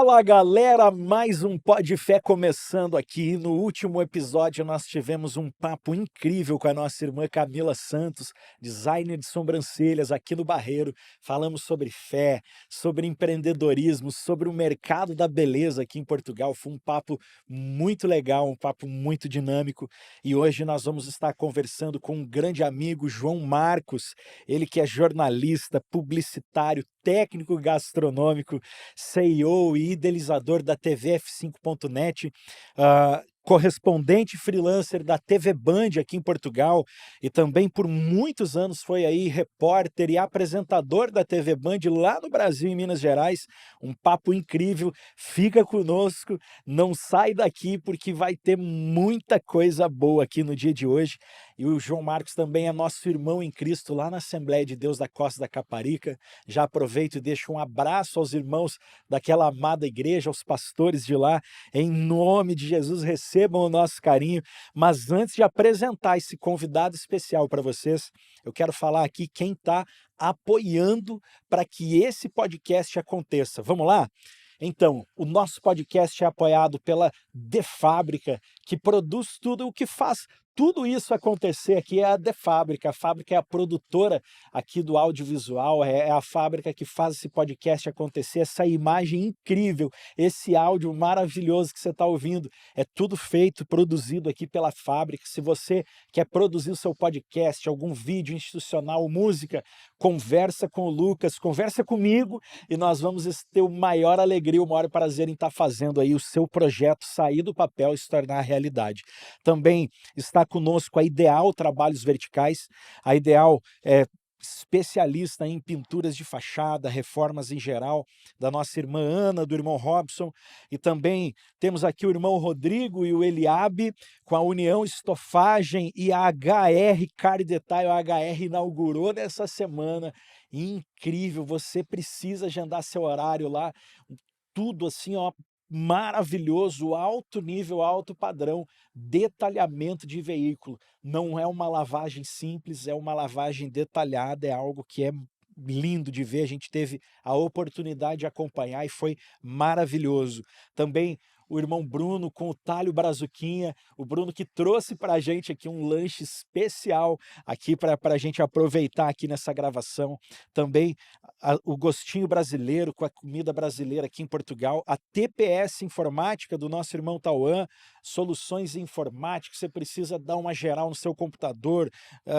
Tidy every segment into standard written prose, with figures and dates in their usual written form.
Fala galera, mais um Pode Fé começando aqui. No último episódio nós tivemos um papo incrível com a nossa irmã Camila Santos, designer de sobrancelhas aqui no Barreiro. Falamos sobre fé, sobre empreendedorismo, sobre o mercado da beleza aqui em Portugal. Foi um papo muito legal, um papo muito dinâmico. E hoje nós vamos estar conversando com um grande amigo, João Marcos, ele que é jornalista, publicitário, técnico gastronômico, CEO e idealizador da TVF5.net, correspondente freelancer da TV Band aqui em Portugal e também por muitos anos foi aí repórter e apresentador da TV Band lá no Brasil, em Minas Gerais. Um papo incrível, fica conosco, não sai daqui porque vai ter muita coisa boa aqui no dia de hoje. E o João Marcos também é nosso irmão em Cristo lá na Assembleia de Deus da Costa da Caparica. Já aproveito e deixo um abraço aos irmãos daquela amada igreja, aos pastores de lá. Em nome de Jesus, recebam o nosso carinho. Mas antes de apresentar esse convidado especial para vocês, eu quero falar aqui quem está apoiando para que esse podcast aconteça. Vamos lá? Então, o nosso podcast é apoiado pela The Fábrica, que produz tudo o que faz tudo isso acontecer aqui. É a The Fábrica. A Fábrica é a produtora aqui do audiovisual, é a fábrica que faz esse podcast acontecer, essa imagem incrível, esse áudio maravilhoso que você está ouvindo. É tudo feito, produzido aqui pela Fábrica. Se você quer produzir o seu podcast, algum vídeo institucional, música, conversa com o Lucas, conversa comigo e nós vamos ter o maior alegria, o maior prazer em estar fazendo aí o seu projeto sair do papel e se tornar realidade. Também está conosco a Ideal Trabalhos Verticais. A Ideal é especialista em pinturas de fachada, reformas em geral, da nossa irmã Ana, do irmão Robson, e também temos aqui o irmão Rodrigo e o Eliabe, com a União Estofagem e a HR Car Detail. A HR inaugurou nessa semana, incrível, você precisa agendar seu horário lá, tudo assim, ó, maravilhoso, alto nível, alto padrão, detalhamento de veículo. Não é uma lavagem simples, é uma lavagem detalhada, é algo que é lindo de ver. A gente teve a oportunidade de acompanhar e foi maravilhoso. Também o irmão Bruno com o Talho Brazuquinha, o Bruno que trouxe para a gente aqui um lanche especial aqui para a gente aproveitar aqui nessa gravação. Também o Gostinho Brasileiro, com a comida brasileira aqui em Portugal, a TPS Informática do nosso irmão Tauan, soluções informáticas, você precisa dar uma geral no seu computador,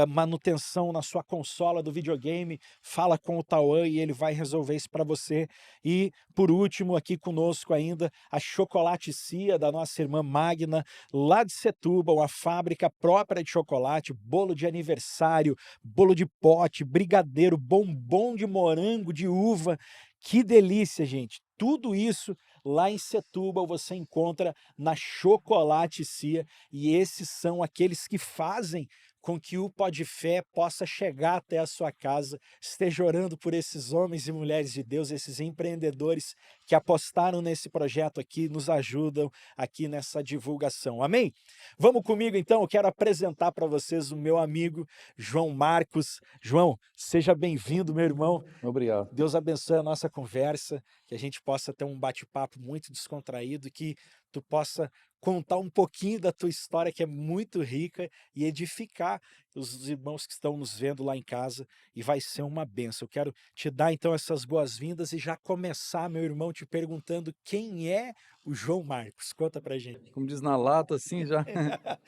manutenção na sua consola do videogame, fala com o Tauan e ele vai resolver isso para você. E, por último, aqui conosco ainda, a Chocolate Cia, da nossa irmã Magna, lá de Setúbal, a fábrica própria de chocolate, bolo de aniversário, bolo de pote, brigadeiro, bombom de morango, de uva. Que delícia, gente! Tudo isso lá em Setúbal você encontra na Chocolate Cia, e esses são aqueles que fazem com que o Pode Fé possa chegar até a sua casa. Esteja orando por esses homens e mulheres de Deus, esses empreendedores que apostaram nesse projeto aqui, nos ajudam aqui nessa divulgação. Amém? Vamos comigo então, eu quero apresentar para vocês o meu amigo João Marcos. João, seja bem-vindo, meu irmão. Obrigado. Deus abençoe a nossa conversa, que a gente possa ter um bate-papo muito descontraído, que tu possa contar um pouquinho da tua história, que é muito rica, e edificar os irmãos que estão nos vendo lá em casa, e vai ser uma bênção. Eu quero te dar então essas boas-vindas e já começar, meu irmão, te perguntando quem é o João Marcos. Conta pra gente. Como diz na lata, assim, já.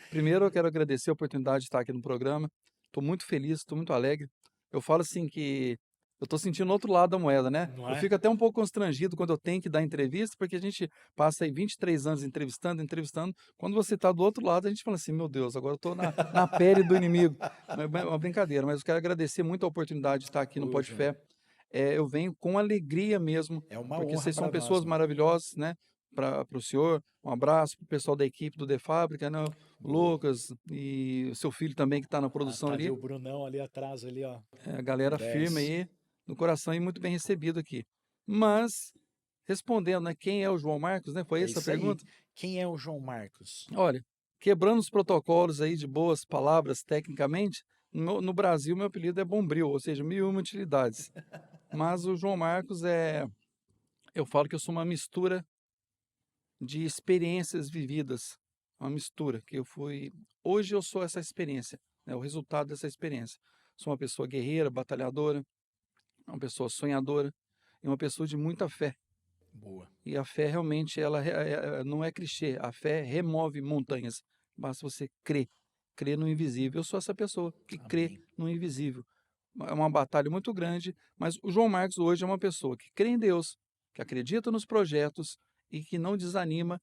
Primeiro eu quero agradecer a oportunidade de estar aqui no programa. Estou muito feliz, estou muito alegre. Eu falo assim que eu estou sentindo o outro lado da moeda, né? Não Eu é? fico até um pouco constrangido quando eu tenho que dar entrevista, porque a gente passa aí 23 anos entrevistando. Quando você está do outro lado, a gente fala assim, meu Deus, agora eu estou na pele do inimigo. É uma brincadeira, mas eu quero agradecer muito a oportunidade de estar aqui no Ô, Pode João, Fé. Eu venho com alegria mesmo, é uma porque honra vocês são para nós, pessoas mano. maravilhosas, né? Para o senhor, um abraço para o pessoal da equipe do The Fábrica, né? O Ô, Lucas e o seu filho também que está na produção tá ali ali. o Brunão ali atrás, ali, ó. A galera firme 10. aí no coração e muito bem recebido aqui. Mas, respondendo, né? Quem é o João Marcos, né? Foi É essa a isso aí. pergunta? Quem é o João Marcos? Olha, quebrando os protocolos aí de boas palavras tecnicamente, no Brasil meu apelido é Bombril, ou seja, mil e uma utilidades. Mas o João Marcos eu falo que eu sou uma mistura de experiências vividas, uma mistura que eu fui. Hoje eu sou essa experiência, né, o resultado dessa experiência. Sou uma pessoa guerreira, batalhadora, uma pessoa sonhadora e uma pessoa de muita fé. Boa. E a fé realmente ela não é clichê, a fé remove montanhas. Basta você crer no invisível. Eu sou essa pessoa que crê Amém. no invisível. É uma batalha muito grande, mas o João Marcos hoje é uma pessoa que crê em Deus, que acredita nos projetos e que não desanima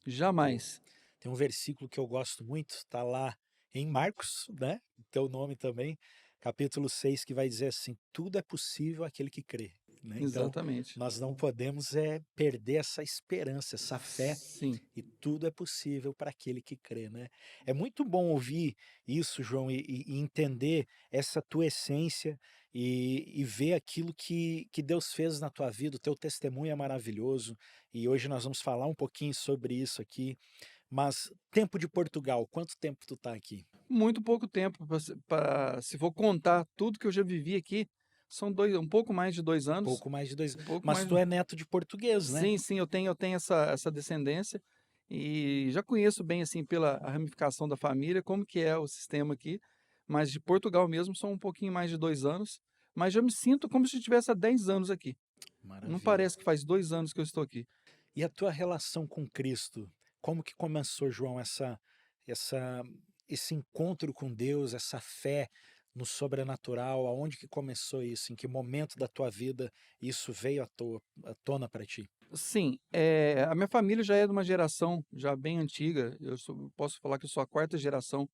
Boa. jamais. Tem um versículo que eu gosto muito, está lá em Marcos, né? Teu nome também, capítulo 6, que vai dizer assim: tudo é possível àquele que crê, né? Então, Exatamente. nós não podemos perder essa esperança, essa fé, Sim, e tudo é possível para aquele que crê, né? É muito bom ouvir isso, João, e entender essa tua essência e ver aquilo que Deus fez na tua vida. O teu testemunho é maravilhoso e hoje nós vamos falar um pouquinho sobre isso aqui. Mas tempo de Portugal, quanto tempo tu tá aqui? muito pouco tempo se for contar tudo que eu já vivi aqui, são um pouco mais de dois Um anos, pouco mais de 2. um pouco Mas mais. tu é neto de português, né? Sim, sim, eu tenho essa descendência e já conheço bem, assim, pela a ramificação da família, como que é o sistema aqui, mas de Portugal mesmo são um pouquinho mais de 2 anos, mas já me sinto como se eu estivesse há 10 anos aqui. Não Maravilha. parece que faz 2 anos que eu estou aqui. E a tua relação com Cristo? Como que começou, João, essa esse encontro com Deus, essa fé no sobrenatural? Aonde que começou isso? Em que momento da tua vida isso veio à tona para ti? Sim, a minha família já é de uma geração já bem antiga, posso falar que eu sou a 4ª geração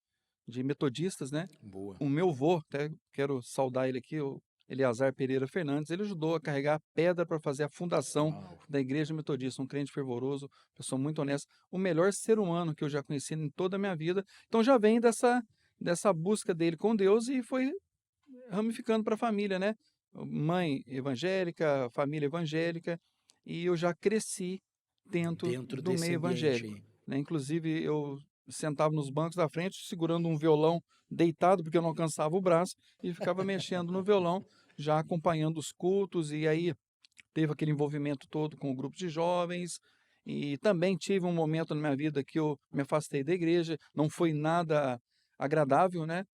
de metodistas, né. Boa. O meu vô, até quero saudar ele aqui, o Eleazar Pereira Fernandes, ele ajudou a carregar a pedra para fazer a fundação Uau. da igreja metodista, um crente fervoroso, pessoa muito honesta, o melhor ser humano que eu já conheci em toda a minha vida. Então já vem dessa busca dele com Deus e foi ramificando para a família, né. Mãe evangélica, família evangélica, e eu já cresci dentro Dentro do desse meio ambiente evangélico, aí. né. Inclusive eu sentava nos bancos da frente segurando um violão deitado, porque eu não alcançava o braço, e ficava mexendo no violão, já acompanhando os cultos, e aí teve aquele envolvimento todo com o grupo de jovens, e também tive um momento na minha vida que eu me afastei da igreja, não foi nada agradável, né,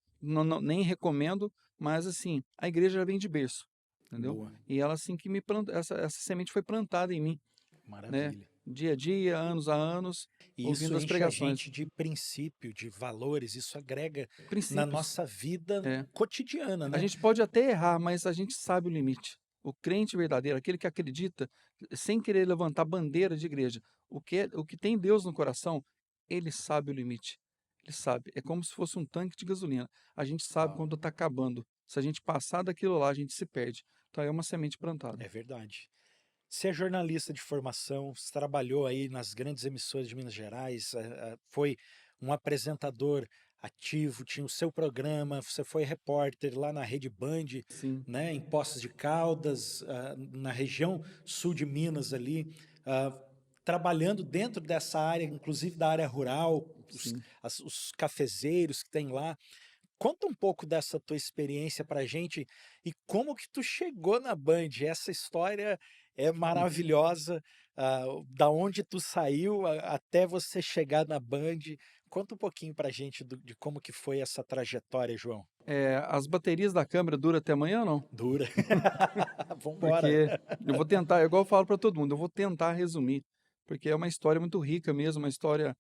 nem recomendo, mas assim, a igreja já vem de berço, entendeu? Boa. E ela assim que essa semente foi plantada em mim, né, Maravilha. dia a dia, anos a anos, E isso ouvindo as enche a pregações. gente de princípio, de valores, isso agrega na Princípios, nossa vida é. cotidiana, A né? gente pode até errar, mas a gente sabe o limite. O crente verdadeiro, aquele que acredita, sem querer levantar bandeira de igreja, o que tem Deus no coração, ele sabe o limite. Ele sabe. É como se fosse um tanque de gasolina. A gente sabe Uau, quando está acabando. Se a gente passar daquilo lá, a gente se perde. Então é uma semente plantada. é verdade. Você é jornalista de formação, você trabalhou aí nas grandes emissoras de Minas Gerais, foi um apresentador ativo, tinha o seu programa, você foi repórter lá na Rede Band, Sim, né, em Poços de Caldas, na região sul de Minas ali, ah, trabalhando dentro dessa área, inclusive da área rural, sim. os cafezeiros que tem lá. Conta um pouco dessa tua experiência pra gente e como que tu chegou na Band. Essa história é maravilhosa, da onde tu saiu até você chegar na Band. Conta um pouquinho pra gente de como que foi essa trajetória, João. As baterias da câmera duram até amanhã ou não? Dura. Vambora. Porque eu vou tentar, igual eu falo para todo mundo, eu vou tentar resumir, porque é uma história muito rica mesmo, uma história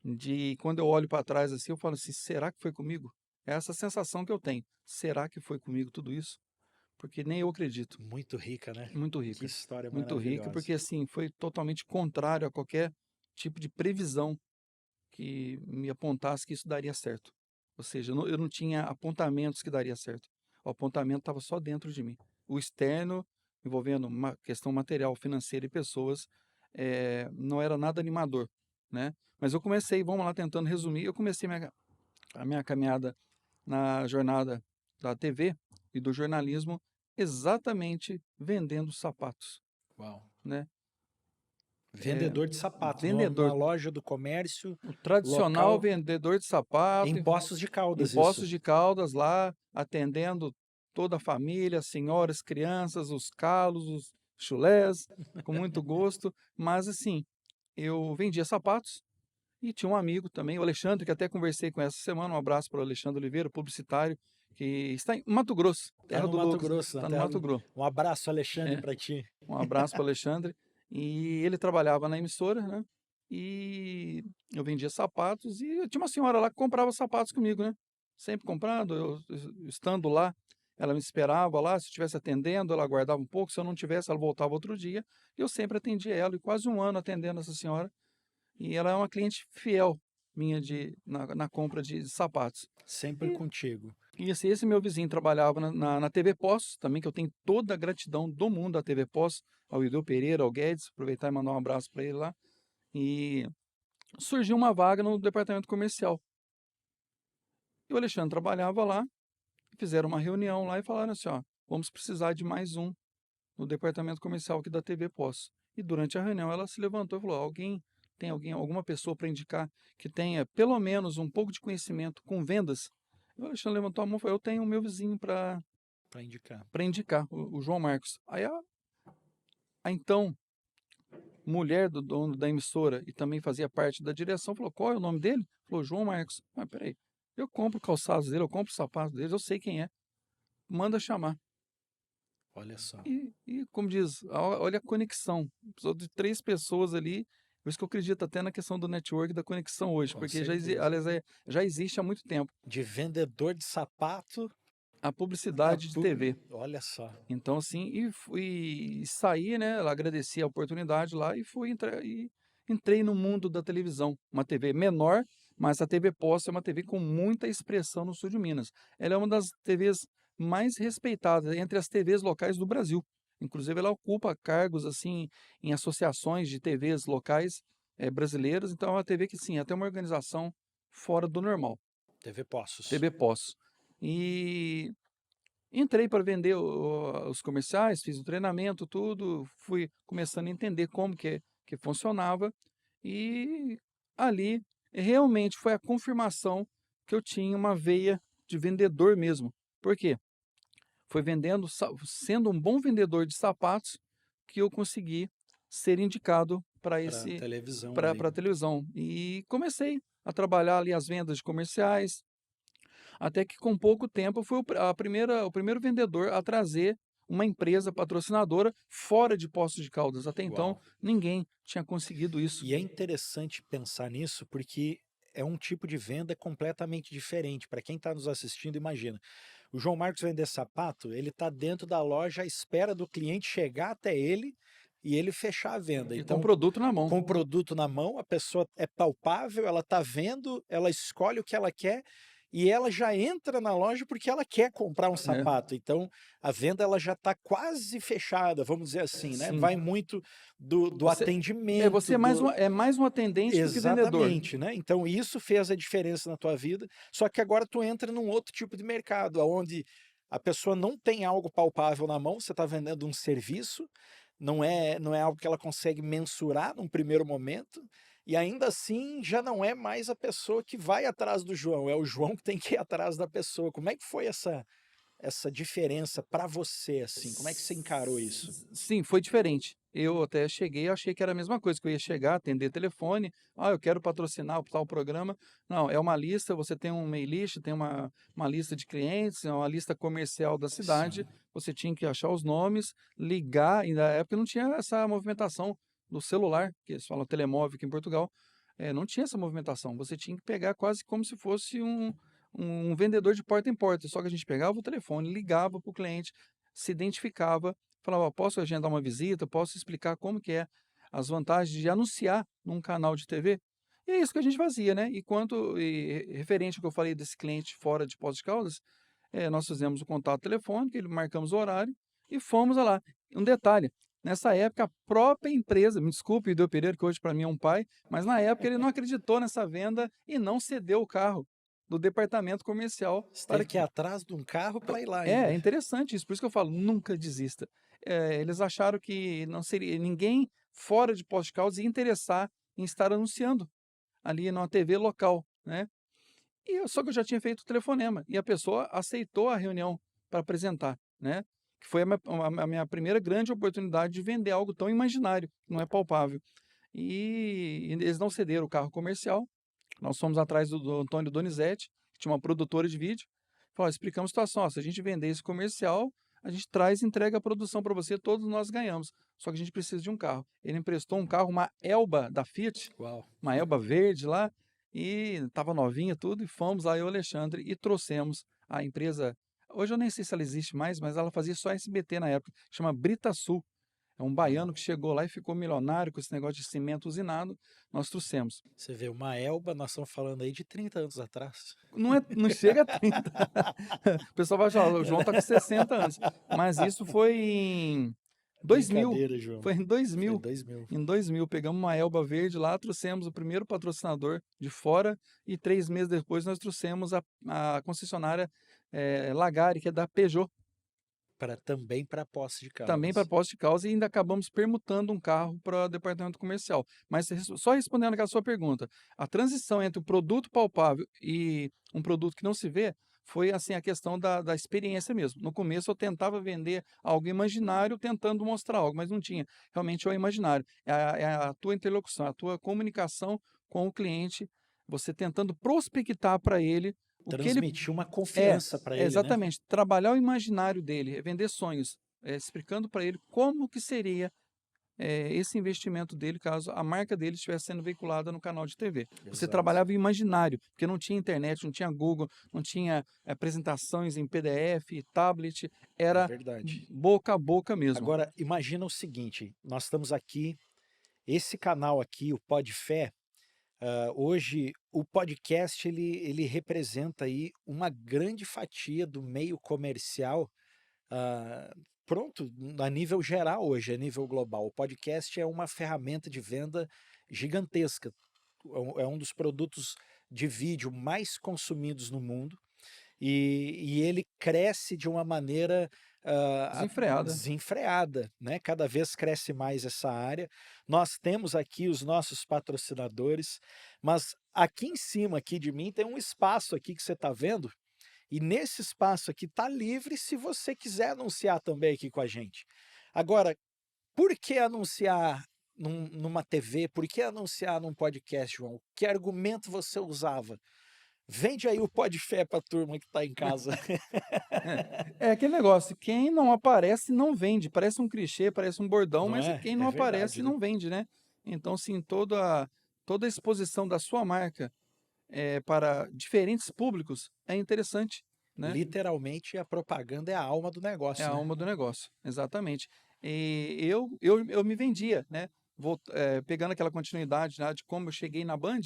de quando eu olho para trás assim, eu falo assim, será que foi comigo? É essa sensação que eu tenho. Será que foi comigo tudo isso? Porque nem eu acredito. Muito rica, né? Muito Que rica. história Muito rica, maravilhosa. porque assim, foi totalmente contrário a qualquer tipo de previsão que me apontasse que isso daria certo. Ou seja, eu não tinha apontamentos que daria certo. O apontamento estava só dentro de mim. O externo, envolvendo uma questão material, financeira e pessoas, não era nada animador, né? Mas eu comecei, vamos lá, tentando resumir, eu comecei a minha caminhada na jornada da TV e do jornalismo exatamente vendendo sapatos, Uau. né? É, Vendedor de sapato, numa vendedor, loja do comércio o tradicional local vendedor de em sapato, Poços de em Caldas, isso. Poços de Caldas, lá atendendo toda a família, senhoras, crianças, os calos, os chulés, com muito gosto, mas assim, eu vendia sapatos e tinha um amigo também, o Alexandre, que até conversei com essa semana. Um abraço para o Alexandre Oliveira, publicitário, que está em Mato Grosso, Tá terra no do Mato Lucas, Grosso, na está no terra Mato do... Grosso. Um abraço, Alexandre, É, para ti. um abraço para o Alexandre. E ele trabalhava na emissora, né? E eu vendia sapatos e eu tinha uma senhora lá que comprava sapatos comigo, né? Sempre comprando, eu estando lá, ela me esperava lá, se eu estivesse atendendo, ela aguardava um pouco, se eu não tivesse, ela voltava outro dia. E eu sempre atendia ela, e quase um ano atendendo essa senhora. E ela é uma cliente fiel minha na compra de sapatos. Sempre E, contigo. e esse meu vizinho trabalhava na TV Pós, também, que eu tenho toda a gratidão do mundo à TV Pós, ao Ideu Pereira, ao Guedes, aproveitar e mandar um abraço para ele lá. E surgiu uma vaga no departamento comercial. E o Alexandre trabalhava lá, fizeram uma reunião lá e falaram assim, ó, vamos precisar de mais um no departamento comercial aqui da TV Pós. E durante a reunião ela se levantou e falou, alguma pessoa para indicar que tenha pelo menos um pouco de conhecimento com vendas? E o Alexandre levantou a mão e falou, eu tenho o meu vizinho para Indicar. indicar, o João Marcos. Aí a então mulher do dono da emissora e também fazia parte da direção falou, qual é o nome dele? Falou, João Marcos. Ah, peraí, eu compro calçados dele, eu compro sapatos deles, eu sei quem é. Manda chamar. Olha só. E como diz, olha a conexão. Precisou de 3 pessoas ali. Por isso que eu acredito até na questão do network, da conexão hoje, Com porque certeza. aliás, já existe há muito tempo De vendedor de sapato a a publicidade de TV. Olha só. Então, assim, e saí, né? Ela agradecia a oportunidade lá e entrei no mundo da televisão. Uma TV menor, mas a TV Posse é uma TV com muita expressão no sul de Minas. Ela é uma das TVs mais respeitadas entre as TVs locais do Brasil. Inclusive, ela ocupa cargos assim em associações de TVs locais brasileiras. Então, é uma TV que, sim, é até uma organização fora do normal. TV Poços. TV Poços. E entrei para vender os comerciais, fiz o treinamento, tudo, fui começando a entender como que funcionava e ali realmente foi a confirmação que eu tinha uma veia de vendedor mesmo. Por quê? Foi sendo um bom vendedor de sapatos que eu consegui ser indicado para Para televisão para ali. a televisão. E comecei a trabalhar ali as vendas de comerciais, até que com pouco tempo eu fui o primeiro vendedor a trazer uma empresa patrocinadora fora de Poços de Caldas. Até então, Uau. ninguém tinha conseguido isso. E é interessante pensar nisso porque é um tipo de venda completamente diferente. Para quem está nos assistindo, imagina. O João Marcos vender sapato, ele está dentro da loja à espera do cliente chegar até ele e ele fechar a venda. Ele tem um Então, produto na mão. com o produto na mão, a pessoa é palpável, ela está vendo, ela escolhe o que ela quer e ela já entra na loja porque ela quer comprar um É, sapato. Então, a venda ela já está quase fechada, vamos dizer assim, né? sim. Vai muito do Você, atendimento, você é mais um atendente do que vendedor. exatamente, né? Então isso fez a diferença na tua vida, só que agora tu entra num outro tipo de mercado, onde a pessoa não tem algo palpável na mão, você está vendendo um serviço, não é algo que ela consegue mensurar num primeiro momento, e ainda assim já não é mais a pessoa que vai atrás do João, é o João que tem que ir atrás da pessoa. Como é que foi essa diferença para você, assim? Como é que você encarou isso? Sim, foi diferente. Eu até cheguei, achei que era a mesma coisa, que eu ia chegar, atender telefone, eu quero patrocinar o tal programa. Não, é uma lista, você tem um mail list, tem uma lista de clientes, é uma lista comercial da cidade, Sim, você tinha que achar os nomes, ligar, e na época não tinha essa movimentação do celular, que eles falam telemóvel aqui em Portugal, não tinha essa movimentação, você tinha que pegar quase como se fosse um vendedor de porta em porta, só que a gente pegava o telefone, ligava para o cliente, se identificava, falava, posso agendar uma visita, posso explicar como que é as vantagens de anunciar num canal de TV? E é isso que a gente fazia, né? E referente ao que eu falei desse cliente fora de Poços de Caldas, nós fizemos o contato telefônico, marcamos o horário e fomos lá. Um detalhe, nessa época a própria empresa, me desculpe, Ideu Pereira, que hoje para mim é um pai, mas na época ele não acreditou nessa venda e não cedeu o carro do departamento comercial você para teve que ir atrás de um carro para ir lá é ainda. interessante isso, por isso que eu falo, nunca desista. Eles acharam que não seria ninguém fora de Poços de Caldas ia interessar em estar anunciando ali numa TV local, né? Só que eu já tinha feito o telefonema e a pessoa aceitou a reunião para apresentar, né? Que foi a minha primeira grande oportunidade de vender algo tão imaginário, que não é palpável. e eles não cederam o carro comercial. Nós fomos atrás do Antônio Donizete, que tinha uma produtora de vídeo. Falou, explicamos a situação, ó, se a gente vender esse comercial, a gente traz e entrega a produção para você, todos nós ganhamos. Só que a gente precisa de um carro. Ele emprestou um carro, uma Elba da Fiat, Uau. uma Elba verde lá, e estava novinha tudo, e fomos lá, eu e o Alexandre, e trouxemos a empresa. Hoje eu nem sei se ela existe mais, mas ela fazia só SBT na época, chama Brita Sul. É um baiano que chegou lá e ficou milionário com esse negócio de cimento usinado. Nós trouxemos. Você vê, uma Elba, nós estamos falando aí de 30 anos atrás. Não chega a 30. O pessoal vai achar, o João está com 60 anos. Mas isso foi em 2000. Brincadeira, João. Foi em Foi 2000. 2000. Em 2000, pegamos uma Elba verde lá, trouxemos o primeiro patrocinador de fora e 3 meses depois nós trouxemos a concessionária Lagari, que é da Peugeot, Também para posse de também para Caldas. posse de causa, e ainda acabamos permutando um carro para o departamento comercial. Mas só respondendo aquela sua pergunta, a transição entre o produto palpável e um produto que não se vê foi assim a questão da experiência mesmo. No começo eu tentava vender algo imaginário, tentando mostrar algo, mas não tinha. Realmente é o imaginário. É a tua interlocução, a tua comunicação com o cliente, você tentando prospectar para ele o que ele Transmitir uma é, confiança para ele, né? exatamente. Trabalhar o imaginário dele, vender sonhos, explicando para ele como que seria esse investimento dele caso a marca dele estivesse sendo veiculada no canal de TV. Você Exato. trabalhava o imaginário, porque não tinha internet, não tinha Google, não tinha apresentações em PDF, tablet, É era verdade. boca a boca mesmo. Agora, imagina o seguinte, nós estamos aqui, esse canal aqui, o Podfé, hoje o podcast ele representa aí uma grande fatia do meio comercial, pronto, a nível geral hoje, a nível global. O podcast é uma ferramenta de venda gigantesca. É um dos produtos de vídeo mais consumidos no mundo e ele cresce de uma maneira Desenfreada. desenfreada, né? Cada vez cresce mais essa área. Nós temos aqui os nossos patrocinadores, mas aqui em cima aqui de mim tem um espaço aqui que você está vendo, e nesse espaço aqui está livre se você quiser anunciar também aqui com a gente. Agora, por que anunciar numa TV? Por que anunciar num podcast, João? Que argumento você usava? Vende aí o Podfé para a turma que está em casa. É aquele negócio, quem não aparece não vende. Parece um clichê, parece um bordão, Não mas é? quem É não aparece verdade, né? não vende, né? Então, sim, toda a exposição da sua marca para diferentes públicos é interessante, né? Literalmente, a propaganda é a alma do É a negócio, né? alma do negócio, exatamente. E eu me vendia, né? Pegando aquela continuidade, né, de como eu cheguei na Band,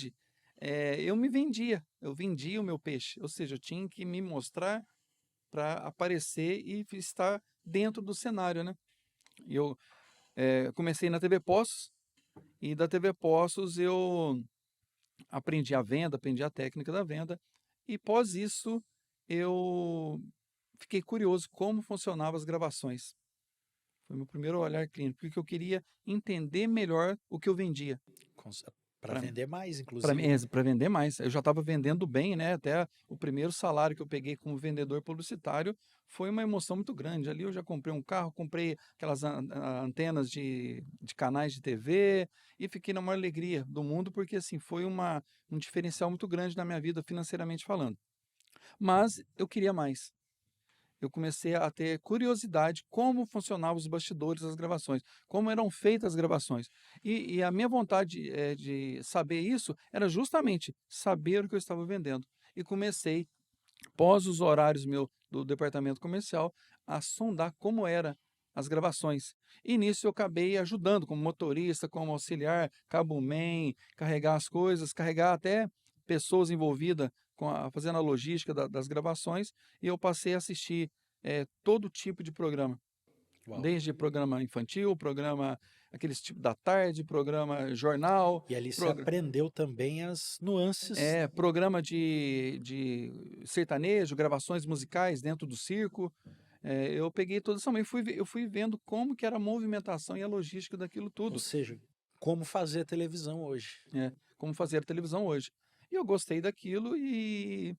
eu me vendia, eu vendia o meu peixe, ou seja, eu tinha que me mostrar para aparecer e estar dentro do cenário, né? E eu comecei na TV Postos, e da TV Postos eu aprendi a venda, aprendi a técnica da venda, e pós isso eu fiquei curioso como funcionavam as gravações. Foi meu primeiro olhar clínico, porque eu queria entender melhor o que eu vendia. Para vender mais, Para inclusive, né? vender mais. Eu já estava vendendo bem, né? Até o primeiro salário que eu peguei como vendedor publicitário foi uma emoção muito grande. Ali eu já comprei um carro, comprei aquelas antenas de canais de TV e fiquei na maior alegria do mundo, porque assim foi um diferencial muito grande na minha vida, financeiramente falando. Mas eu queria mais. Eu comecei a ter curiosidade como funcionavam os bastidores das gravações, como eram feitas as gravações. E a minha vontade de saber isso era justamente saber o que eu estava vendendo. E comecei, pós os horários meu do departamento comercial, a sondar como era as gravações. E nisso eu acabei ajudando como motorista, como auxiliar, cabo-man, carregar as coisas, carregar até pessoas envolvidas fazendo a logística das gravações, e eu passei a assistir todo tipo de programa. Uau. Desde programa infantil, programa aqueles tipo da tarde, programa jornal, E ali você aprendeu também as nuances. programa de sertanejo, gravações musicais dentro do circo. Eu peguei toda essa mãe e eu fui vendo como que era a movimentação e a logística daquilo Ou tudo. seja, como fazer televisão hoje. Como fazer a televisão hoje. E eu gostei daquilo, e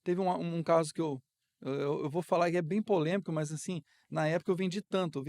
teve um caso que eu eu vou falar que é bem polêmico, mas assim, na época eu vendi tanto, eu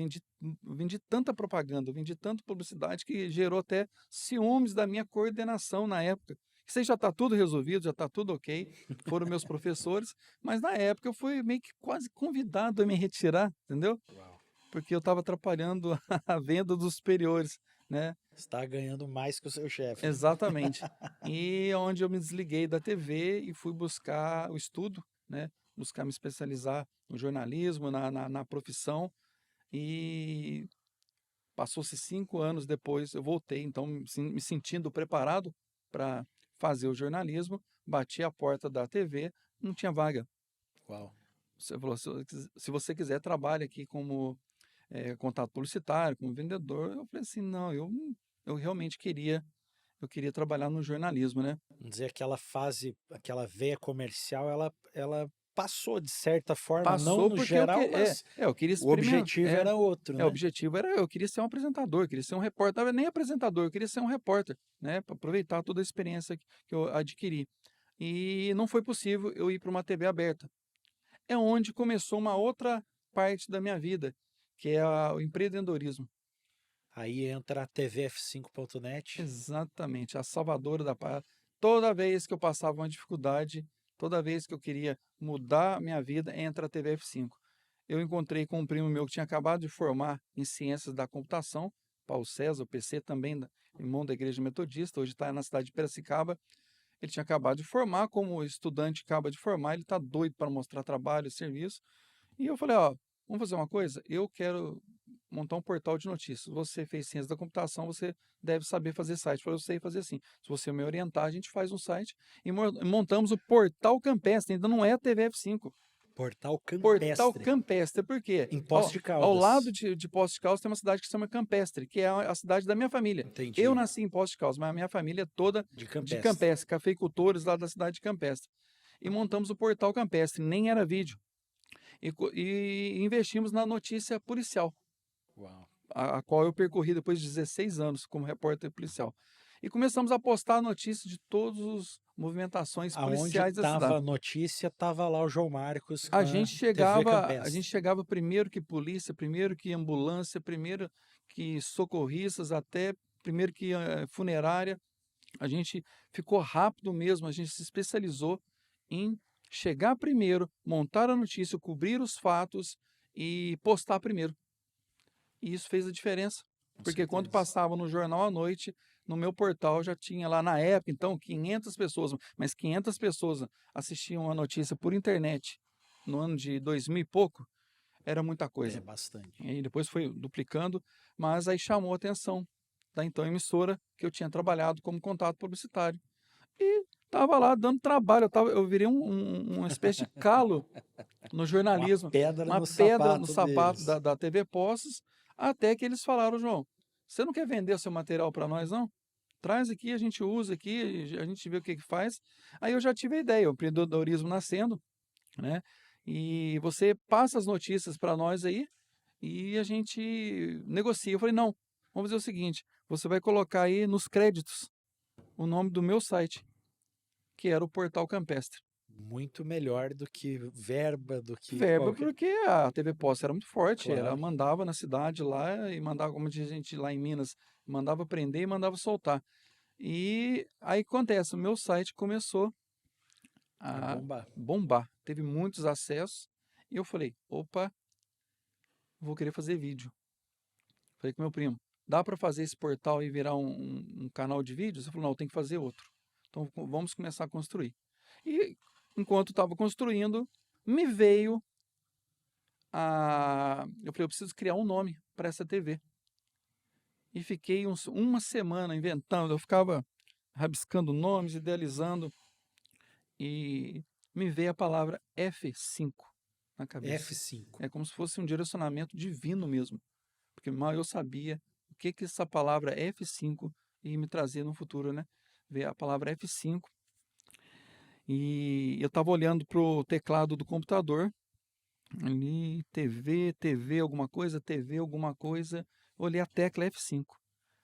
vendi tanta propaganda, eu vendi tanta publicidade que gerou até ciúmes da minha coordenação na época. Isso aí já está tudo resolvido, já está tudo ok, foram meus professores, mas na época eu fui meio que quase convidado a me retirar, entendeu? Uau. Porque eu estava atrapalhando a venda dos superiores, né? Está ganhando mais que o seu chefe. Exatamente. E onde eu me desliguei da TV e fui buscar o estudo, né? Buscar me especializar no jornalismo, na profissão. E passou-se 5 anos depois, eu voltei, então, me sentindo preparado para fazer o jornalismo, bati a porta da TV, não tinha vaga. Uau. Você falou, se você quiser, trabalhe aqui como contato publicitário, como vendedor. Eu falei assim, não, eu realmente eu queria trabalhar no jornalismo, né? Vamos dizer, aquela fase, aquela veia comercial, ela passou de certa forma, não Passou no porque geral, mas eu queria o experimentar. objetivo era outro, O né? objetivo era, eu queria ser um apresentador, eu queria ser um repórter, não era nem apresentador, eu queria ser um repórter, né? Para aproveitar toda a experiência que eu adquiri. E não foi possível eu ir para uma TV aberta. É onde começou uma outra parte da minha vida, que é o empreendedorismo. Aí entra a tvf5.net. Exatamente, a salvadora da pátria. Toda vez que eu passava uma dificuldade, toda vez que eu queria mudar a minha vida, entra a TV F5. Eu encontrei com um primo meu que tinha acabado de formar em Ciências da Computação, Paulo César, o PC também, irmão da Igreja Metodista, hoje está na cidade de Piracicaba. Ele tinha acabado de formar, como estudante acaba de formar, ele está doido para mostrar trabalho, serviço. E eu falei, ó, vamos fazer uma coisa? Eu quero montar um portal de notícias. Você fez ciência da computação, você deve saber fazer site. Eu falei, eu sei fazer assim. Se você me orientar, a gente faz um site e montamos o Portal Campestre. Ainda não é a TVF5. Portal Portal Campestre, Campestre, por quê? em Poços de Ao lado Caldas. de Poços de Caldas tem uma cidade que se chama Campestre, que é a cidade da minha família. Eu Entendi. nasci em Poços de Caldas, mas a minha família é toda De de Campestre. Campestre, cafeicultores lá da cidade de Campestre. E montamos o Portal Campestre, nem era vídeo. E investimos na notícia policial, Uau. a qual eu percorri depois de 16 anos como repórter policial. E começamos a postar notícias de todas as movimentações Aonde policiais da estava cidade. a notícia, estava lá o João Marcos com A a gente TV chegava, a gente Campestre. chegava primeiro que polícia, primeiro que ambulância, primeiro que socorristas, até primeiro que funerária. A gente ficou rápido mesmo, a gente se especializou em chegar primeiro, montar a notícia, cobrir os fatos e postar primeiro. E isso fez a diferença, Com porque quando certeza. passava no jornal à noite, no meu portal já tinha lá na época, então, 500 pessoas, mas 500 pessoas assistiam a notícia por internet no ano de 2000 e pouco, era muita É coisa. bastante. E depois foi duplicando, mas aí chamou a atenção da então emissora que eu tinha trabalhado como contato publicitário. E estava lá dando trabalho, eu virei uma espécie de calo no Uma jornalismo, pedra uma no pedra no sapato sapato deles. da TV Postos, até que eles falaram, João, você não quer vender o seu material para nós, não? Traz aqui, a gente usa aqui, a gente vê o que que faz. Aí eu já tive a ideia, o empreendedorismo nascendo, né? E você passa as notícias para nós aí e a gente negocia. Eu falei, não, vamos fazer o seguinte, você vai colocar aí nos créditos o nome do meu site, que era o Portal Campestre. Muito melhor do que verba, do que Verba, qualquer. porque a TV Posse era muito forte, ela Claro. mandava na cidade lá e mandava, como diz a gente lá em Minas, mandava prender e mandava soltar. E aí acontece, o meu site começou A a bomba. bombar, teve muitos acessos, e eu falei, opa, vou querer fazer vídeo. Falei com meu primo, dá para fazer esse portal e virar um canal de vídeos? Ele falou, não, tem que fazer outro. Então vamos começar a construir. E enquanto estava construindo, me veio eu falei, eu preciso criar um nome para essa TV. E fiquei uma semana inventando, eu ficava rabiscando nomes, idealizando, e me veio a palavra F5 na cabeça. F5. É como se fosse um direcionamento divino mesmo, porque mal eu sabia o que que essa palavra F5 ia me trazer no futuro, né? Ver a palavra F5, e eu estava olhando para o teclado do computador, ali, TV alguma coisa, olhei a tecla F5.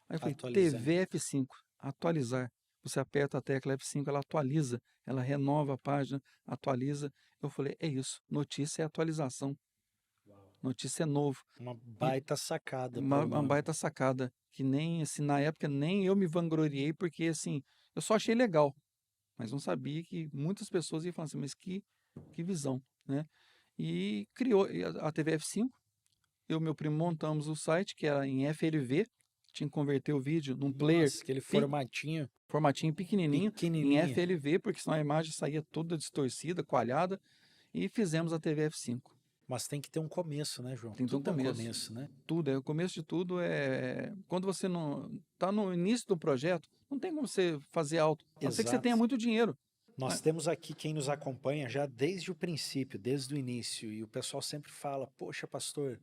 Aí eu falei, Atualizar. TV F5, atualizar. você aperta a tecla F5, ela atualiza, ela renova a página, atualiza. Eu falei, é isso, notícia é atualização, notícia é novo. Uma E baita sacada para uma baita sacada, que nem, assim, na época nem eu me vangloriei, porque, assim, eu só achei legal, mas não sabia que muitas pessoas iam falar assim, mas que visão, né? E criou a TV F5, eu e meu primo montamos o site, que era em FLV, tinha que converter o vídeo num player, Nossa, aquele pi- formatinho formatinho pequenininho, em pequenininho. FLV, porque senão a imagem saía toda distorcida, coalhada, e fizemos a TV F5. Mas tem que ter um começo, né, João? Tem então Tudo tem um começo. começo, né? Tudo, o começo de tudo é quando você não está no início do projeto, não tem como você fazer alto, a não ser que você tenha Exato. muito dinheiro. Nós temos aqui quem nos acompanha já desde o princípio, desde o início, e o pessoal sempre fala: poxa, pastor,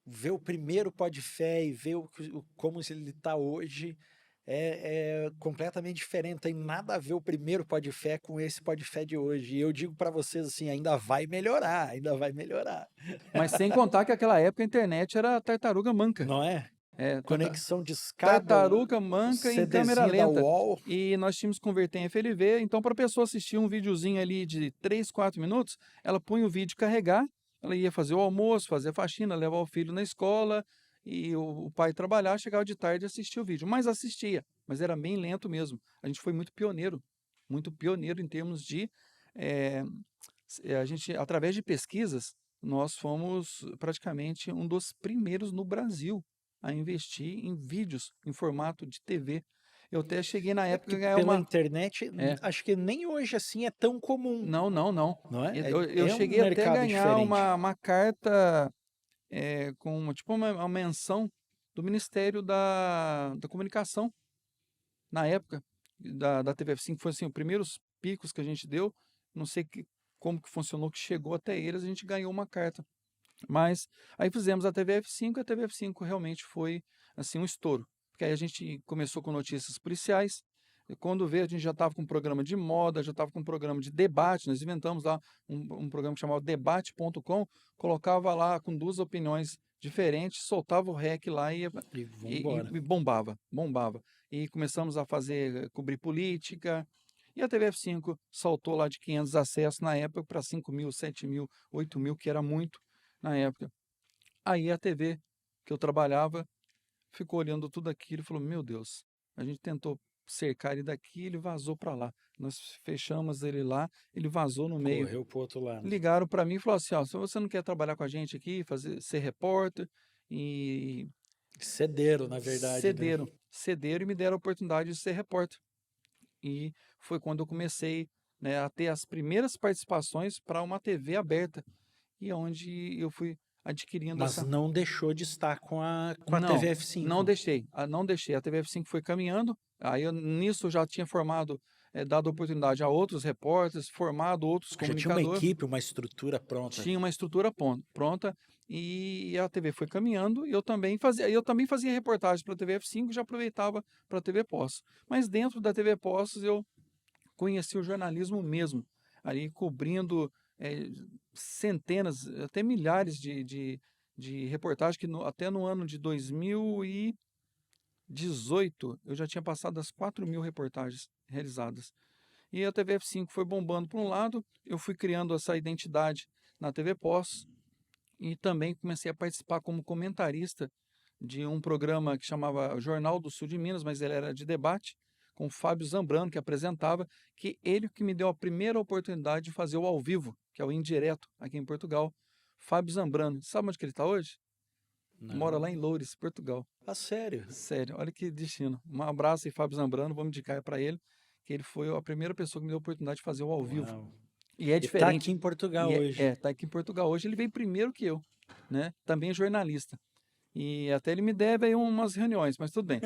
ver o primeiro Pó de Fé e ver como ele está hoje é completamente diferente. Não tem nada a ver o primeiro Pó de Fé com esse Pó de Fé de hoje. E eu digo para vocês assim, ainda vai melhorar, ainda vai melhorar. Mas sem contar que naquela época a internet era tartaruga manca. Não é? É, Conexão de escada, tartaruga manca em câmera CDzinha da lenta. UOL. E nós tínhamos que converter em FLV. Então, para a pessoa assistir um videozinho ali de 3, 4 minutos, ela punha o vídeo carregar, ela ia fazer o almoço, fazer a faxina, levar o filho na escola, e o pai trabalhar, chegava de tarde e assistia o vídeo. Mas assistia, mas era bem lento mesmo. A gente foi muito pioneiro em termos de... a gente, através de pesquisas, nós fomos praticamente um dos primeiros no Brasil a investir em vídeos em formato de TV. Eu até cheguei na época a ganhar Pela uma... internet, É, acho que nem hoje assim é tão comum, não. não é? Eu É um cheguei até a mercado ganhar diferente. uma carta com tipo uma menção do Ministério da Comunicação na época da TV F5. Foi assim, os primeiros picos que a gente deu, não sei como que funcionou, que chegou até eles, a gente ganhou uma carta. Mas aí fizemos a TV F5 e a TV F5 realmente foi assim um estouro. Porque aí a gente começou com notícias policiais, e quando veio a gente já estava com um programa de moda, já estava com um programa de debate, nós inventamos lá um programa que chamava debate.com, colocava lá com duas opiniões diferentes, soltava o REC lá E vambora. e bombava. E começamos a cobrir política, e a TV F5 saltou lá de 500 acessos na época para 5 mil, 7 mil, 8 mil, que era muito na época. Aí a TV que eu trabalhava ficou olhando tudo aquilo e falou: Meu Deus, a gente tentou cercar ele daqui, ele vazou para lá. Nós fechamos ele lá, ele vazou no meio. Correu pro outro lado. Ligaram para mim e falaram assim: ó, se você não quer trabalhar com a gente aqui, ser repórter, e Cederam, na verdade, né? cederam e me deram a oportunidade de ser repórter. E foi quando eu comecei, né, a ter as primeiras participações para uma TV aberta, e onde eu fui adquirindo Mas essa... não deixou de estar com a Não, TV F5. não deixei. A TV F5 foi caminhando, aí nisso eu já tinha dado oportunidade a outros repórteres, formado outros Já tinha uma comunicadores, equipe, uma estrutura pronta. tinha uma estrutura pronta, e a TV foi caminhando, e eu também fazia reportagens para a TV F5, já aproveitava para a TV Postos. Mas dentro da TV Postos eu conheci o jornalismo mesmo, ali cobrindo centenas, até milhares de reportagens, que até no ano de 2018 eu já tinha passado das 4 mil reportagens realizadas. E a TV F5 foi bombando por um lado, eu fui criando essa identidade na TV Pós, e também comecei a participar como comentarista de um programa que chamava Jornal do Sul de Minas, mas ele era de debate, com o Fábio Zambrano, que apresentava, que ele que me deu a primeira oportunidade de fazer o ao vivo, que é o indireto aqui em Portugal. Fábio Zambrano, sabe onde que ele está hoje? Mora lá em Não. Loures, Portugal. Ah, sério? Sério, olha que destino. Um abraço aí, Fábio Zambrano, vamos indicar para ele, que ele foi a primeira pessoa que me deu a oportunidade de fazer o ao vivo. Uau. E é E tá diferente. aqui em Portugal hoje. Tá aqui em Portugal hoje. Ele veio primeiro que eu, né? Também jornalista. E até ele me deve aí umas reuniões, mas tudo bem.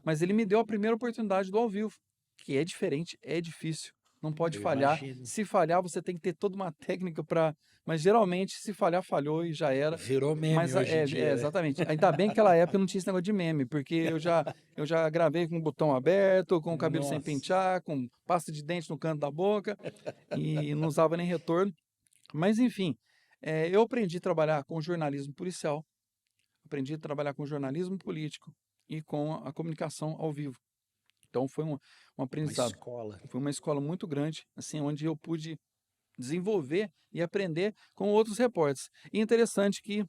Mas ele me deu a primeira oportunidade do ao vivo, que é diferente, é difícil, não pode Eu falhar. imagino. Se falhar, você tem que ter toda uma técnica para... Mas geralmente, se falhar, falhou e já era. Virou meme Mas hoje em dia, né? exatamente. Ainda bem que naquela época não tinha esse negócio de meme, porque eu já gravei com o botão aberto, com o cabelo sem Nossa. pentear, com pasta de dente no canto da boca, e não usava nem retorno. Mas enfim, eu aprendi a trabalhar com jornalismo policial, aprendi a trabalhar com jornalismo político e com a comunicação ao vivo. Então foi um Uma aprendizado, escola. foi uma escola muito grande, assim, onde eu pude desenvolver e aprender com outros repórteres. E interessante que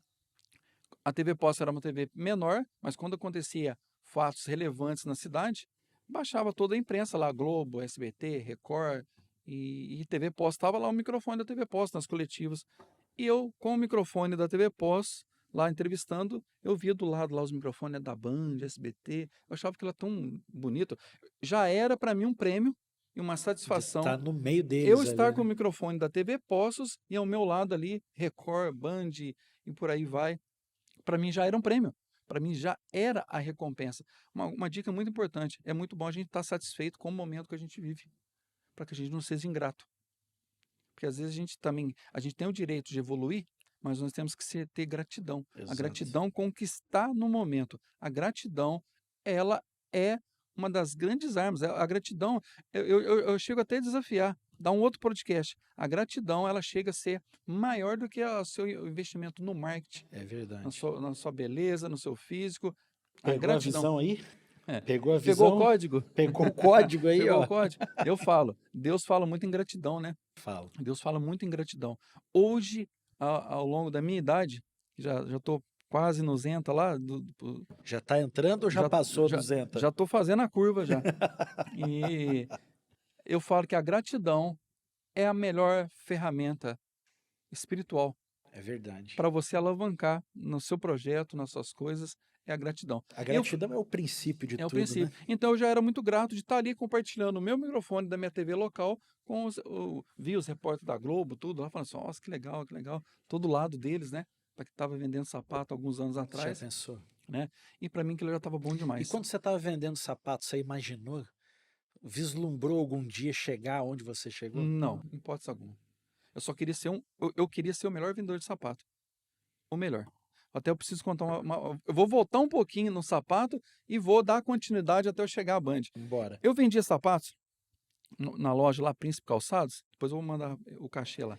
a TV Posse era uma TV menor, mas quando acontecia fatos relevantes na cidade, baixava toda a imprensa lá, Globo, SBT, Record e TV Posse. Estava lá o microfone da TV Posse nas coletivas. E eu, com o microfone da TV Posse, lá entrevistando, eu via do lado lá os microfones da Band, SBT. Eu achava aquilo tão bonito. Já era para mim um prêmio e uma De satisfação estar no meio eu deles estar ali, com o né? microfone da TV Poços e ao meu lado ali, Record, Band e por aí vai. Para mim já era um prêmio. Para mim já era a recompensa. Uma dica muito importante: é muito bom a gente estar satisfeito com o momento que a gente vive, para que a gente não seja ingrato. Porque às vezes a gente tem o direito de evoluir, mas nós temos que ter gratidão. A Exato. gratidão com o que está no momento. A gratidão, ela é uma das grandes armas. A gratidão, eu chego até a desafiar, dar um outro podcast. A gratidão, ela chega a ser maior do que o seu investimento no marketing, É verdade. na sua beleza, no seu físico. A Pegou a gratidão. visão aí? É. Pegou a Pegou o visão? código? Pegou o código aí, Pegou o ó. código? Eu falo. Deus fala muito em gratidão, né? Fala. Deus fala muito em gratidão. Hoje, ao longo da minha idade, já estou quase no Zenta lá, Já tá entrando ou já já passou já do Zenta? já estou fazendo a curva já. E eu falo que a gratidão é a melhor ferramenta espiritual É verdade. para você alavancar no seu projeto, nas suas coisas, é a gratidão. A Eu gratidão é o princípio de É o tudo, né? princípio. Então eu já era muito grato de estar ali compartilhando o meu microfone da minha TV local com vi os repórteres da Globo, tudo lá, falando assim, nossa, que legal, todo lado deles, né? Para que estava vendendo sapato alguns anos Já atrás, pensou? né? E para mim aquilo já estava bom E demais. quando você estava vendendo sapato, você imaginou, vislumbrou algum dia chegar onde você chegou? Não, em hipótese alguma. Eu só queria ser eu queria ser o melhor vendedor de sapato. O melhor. Até eu preciso contar eu vou voltar um pouquinho no sapato e vou dar continuidade até eu chegar à Band. Embora. Eu vendia sapatos na loja lá, Príncipe Calçados, depois eu vou mandar o cachê lá,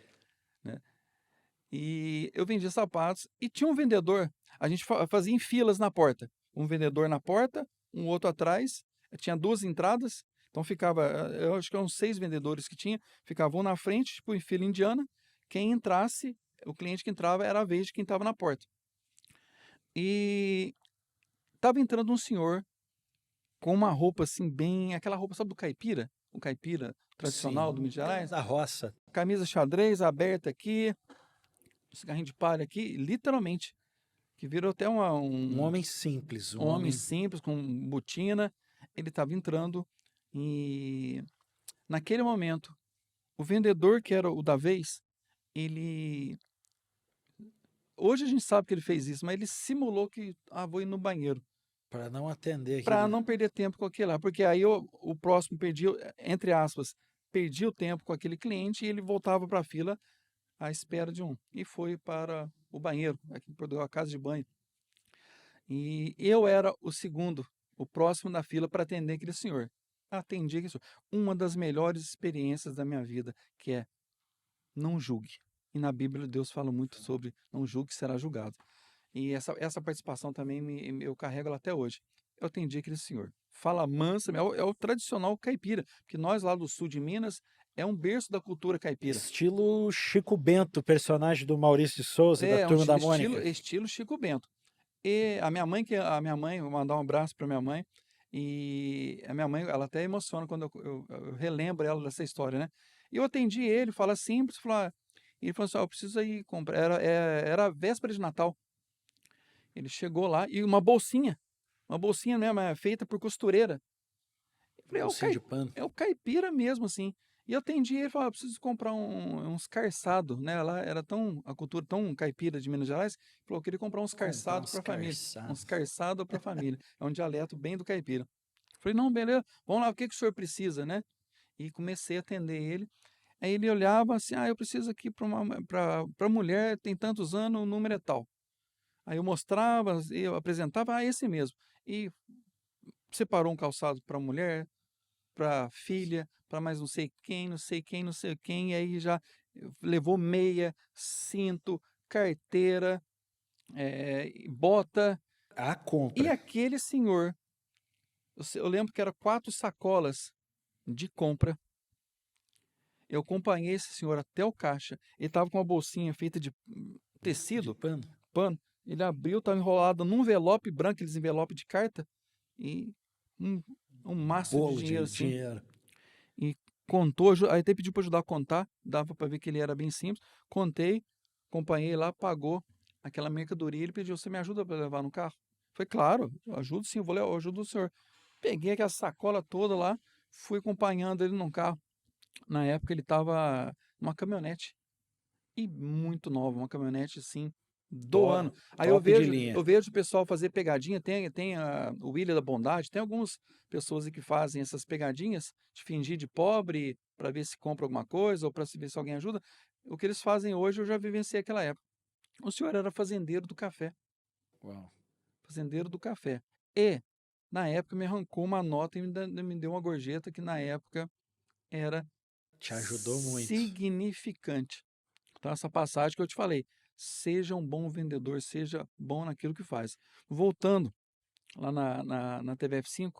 né? E eu vendia sapatos e tinha um vendedor, a gente fazia em filas na porta. Um vendedor na porta, um outro atrás, tinha duas entradas, então ficava, eu acho que eram 6 vendedores que tinha, ficavam um na frente, tipo em fila indiana, quem entrasse, o cliente que entrava era a vez de quem estava na porta. E estava entrando um senhor com uma roupa assim bem, aquela roupa, sabe do caipira? O caipira tradicional do Sim, Minas Gerais? da roça. Camisa xadrez aberta aqui, cigarrinho de palha aqui, literalmente, que virou até Um homem simples, um um homem homem... simples, com botina. Ele estava entrando e, naquele momento, o vendedor, que era o da vez, ele... Hoje a gente sabe que ele fez isso, mas ele simulou que, vou ir no banheiro, Para não atender para aquele... não perder tempo com aquele lá, porque aí o próximo perdia, entre aspas, perdia o tempo com aquele cliente e ele voltava para a fila à espera de um. E foi para o banheiro, aqui em Portugal, a casa de banho. E eu era o segundo, o próximo da fila para atender aquele senhor. Atendi aquele senhor. Uma das melhores experiências da minha vida, que é não julgue. E na Bíblia Deus fala muito sobre não julgue, será julgado. E essa participação também eu carrego ela até hoje. Eu atendi aquele senhor. Fala mansa, é o tradicional caipira, porque nós lá do sul de Minas é um berço da cultura caipira. Estilo Chico Bento, personagem do Maurício de Souza, da É um Turma da estilo, Mônica. estilo Chico Bento. E a minha mãe, vou mandar um abraço para minha mãe. E a minha mãe, ela até emociona quando eu relembro ela dessa história, né? E eu atendi ele, fala simples, ele falou assim, eu preciso ir comprar. Era a véspera de Natal. Ele chegou lá e uma bolsinha mesmo, feita por costureira. Eu falei, Bolsinho de pano. é o caipira mesmo, assim. E eu atendi ele e falei, eu preciso comprar uns carçados, né? Lá era a cultura tão caipira de Minas Gerais, ele falou, eu queria comprar uns Comprar carçados uns para a família. Uns carçados. carçados para a família. É um dialeto bem do caipira. Eu falei, não, beleza, vamos lá, o que o senhor precisa, né? E comecei a atender ele. Aí ele olhava assim, eu preciso aqui para mulher, tem tantos anos, o número é tal. Aí eu mostrava, eu apresentava, esse mesmo. E separou um calçado para mulher, para filha, para mais não sei quem, não sei quem, não sei quem, e aí já levou meia, cinto, carteira, bota. A E compra. aquele senhor Eu lembro que era 4 sacolas de compra. Eu acompanhei esse senhor até o caixa. Ele estava com uma bolsinha feita de De tecido, pano. pano. Ele abriu, estava enrolado num envelope branco, aqueles envelope de carta, e um, um maço de Bolo dinheiro de assim. dinheiro. E contou, aí até pediu para ajudar a contar, dava para ver que ele era bem simples. Contei, acompanhei lá, pagou aquela mercadoria. Ele pediu: você me ajuda para levar no carro? Foi claro, eu ajudo sim, eu ajudo o senhor. Peguei aquela sacola toda lá, fui acompanhando ele no carro. Na época ele estava numa caminhonete, e muito nova, uma caminhonete assim, do Top, ano. Aí top de linha. eu vejo o pessoal fazer pegadinha, tem o William da Bondade, tem algumas pessoas aí que fazem essas pegadinhas de fingir de pobre para ver se compra alguma coisa ou para ver se alguém ajuda. O que eles fazem hoje eu já vivenciei aquela época. O senhor era fazendeiro do café, Uau. fazendeiro do café. E na época me arrancou uma nota e me deu uma gorjeta que na época era Te ajudou muito. significante. Então, essa passagem que eu te falei, seja um bom vendedor, seja bom naquilo que faz. Voltando lá na TVF5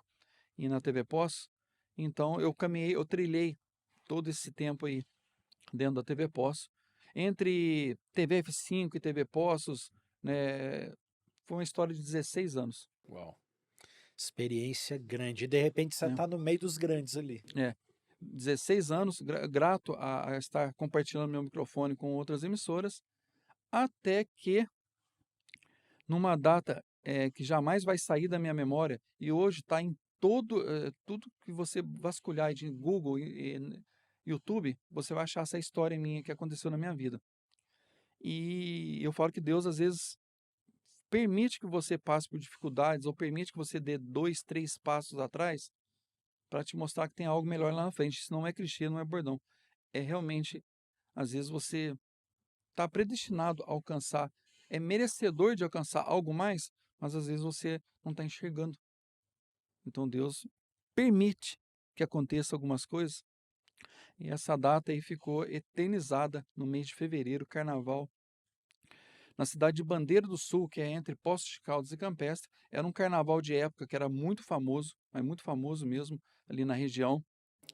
e na TV Pós, então eu caminhei, eu trilhei todo esse tempo aí dentro da TV Pós. Entre TVF5 e TV Postos, né, foi uma história de 16 anos. Uau. Experiência grande. E de repente você Né? tá no meio dos grandes ali. 16 anos, grato a estar compartilhando meu microfone com outras emissoras, até que numa data que jamais vai sair da minha memória e hoje está em tudo que você vasculhar de Google e YouTube, você vai achar essa história minha que aconteceu na minha vida. E eu falo que Deus às vezes permite que você passe por dificuldades ou permite que você dê 2, 3 passos atrás para te mostrar que tem algo melhor lá na frente. Isso não é clichê, não é bordão. É realmente, às vezes você está predestinado a alcançar, é merecedor de alcançar algo mais, mas às vezes você não está enxergando. Então Deus permite que aconteça algumas coisas, e essa data aí ficou eternizada no mês de fevereiro, carnaval, na cidade de Bandeira do Sul, que é entre Poços de Caldas e Campestre. Era um carnaval de época que era muito famoso, mas muito famoso mesmo, ali na região.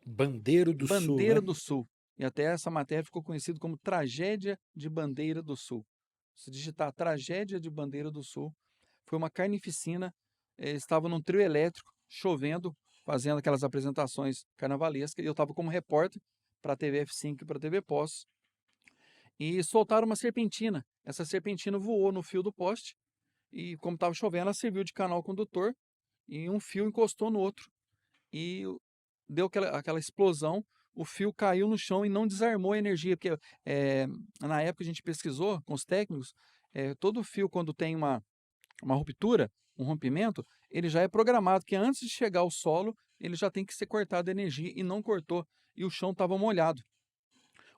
Bandeiro do Sul, Bandeira né? do Sul. E até essa matéria ficou conhecida como Tragédia de Bandeira do Sul. Se digitar Tragédia de Bandeira do Sul, foi uma carnificina. Estava num trio elétrico, chovendo, fazendo aquelas apresentações carnavalescas. E eu estava como repórter para a TV F5 e para a TV Pós. E soltaram uma serpentina. Essa serpentina voou no fio do poste. E como estava chovendo, ela serviu de canal condutor. E um fio encostou no outro. E deu aquela explosão, o fio caiu no chão e não desarmou a energia, porque na época a gente pesquisou com os técnicos, todo fio quando tem uma ruptura, um rompimento, ele já é programado que antes de chegar ao solo, ele já tem que ser cortado a energia e não cortou, e o chão estava molhado.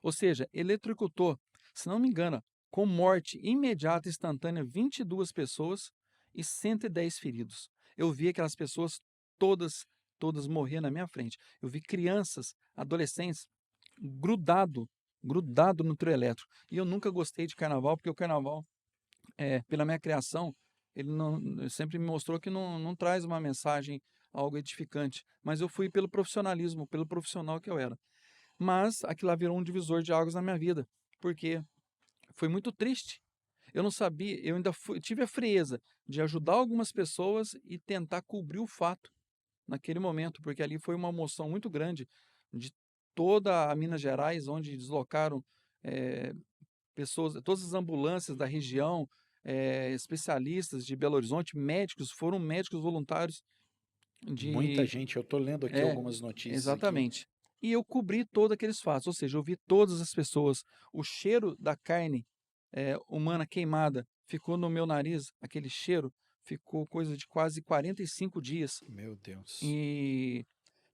Ou seja, eletrocutou, se não me engano, com morte imediata e instantânea, 22 pessoas e 110 feridos. Eu vi aquelas pessoas todas, todas morrer na minha frente. Eu vi crianças, adolescentes, grudado no trio elétrico. E eu nunca gostei de carnaval, porque o carnaval, pela minha criação, ele sempre me mostrou que não traz uma mensagem, algo edificante. Mas eu fui pelo profissionalismo, pelo profissional que eu era. Mas aquilo lá virou um divisor de águas na minha vida, porque foi muito triste. Eu não sabia, eu ainda tive a frieza de ajudar algumas pessoas e tentar cobrir o fato naquele momento, porque ali foi uma emoção muito grande de toda a Minas Gerais, onde deslocaram eh, pessoas, todas as ambulâncias da região, especialistas de Belo Horizonte, médicos, foram médicos voluntários Muita de gente, eu tô lendo aqui é, algumas notícias aqui. exatamente. E eu cobri todos aqueles fatos, ou seja, eu vi todas as pessoas. O cheiro da carne humana queimada ficou no meu nariz, aquele cheiro ficou coisa de quase 45 dias. Meu Deus. E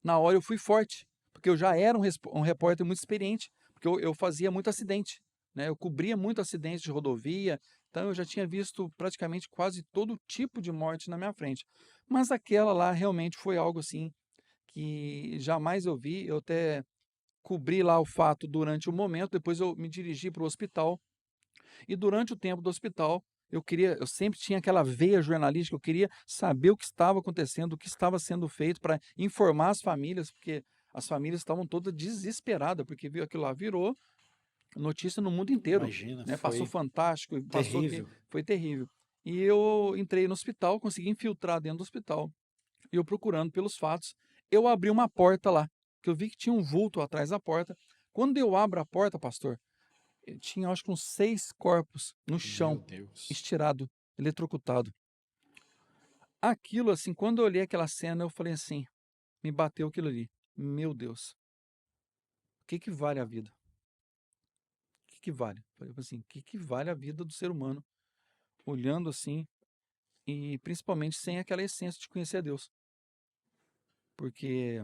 na hora eu fui forte, porque eu já era um repórter muito experiente, porque eu fazia muito acidente, né? Eu cobria muito acidente de rodovia, então eu já tinha visto praticamente quase todo tipo de morte na minha frente. Mas aquela lá realmente foi algo assim que jamais eu vi. Eu até cobri lá o fato durante o momento, depois eu me dirigi para o hospital e durante o tempo do hospital eu sempre tinha aquela veia jornalística, eu queria saber o que estava acontecendo, o que estava sendo feito para informar as famílias, porque as famílias estavam todas desesperadas, porque viu aquilo lá, virou notícia no mundo inteiro, Imagina, né? Passou foi Fantástico, passou que terrível. foi terrível. E eu entrei no hospital, consegui infiltrar dentro do hospital, e eu procurando pelos fatos, eu abri uma porta lá, que eu vi que tinha um vulto atrás da porta. Quando eu abro a porta, pastor, tinha acho que uns 6 corpos no Meu chão, Deus. estirado, eletrocutado. Aquilo, assim, quando eu olhei aquela cena, eu falei assim, me bateu aquilo ali. Meu Deus, o que que vale a vida? O que que vale? Falei assim, o que que vale a vida do ser humano? Olhando assim, e principalmente sem aquela essência de conhecer a Deus. Porque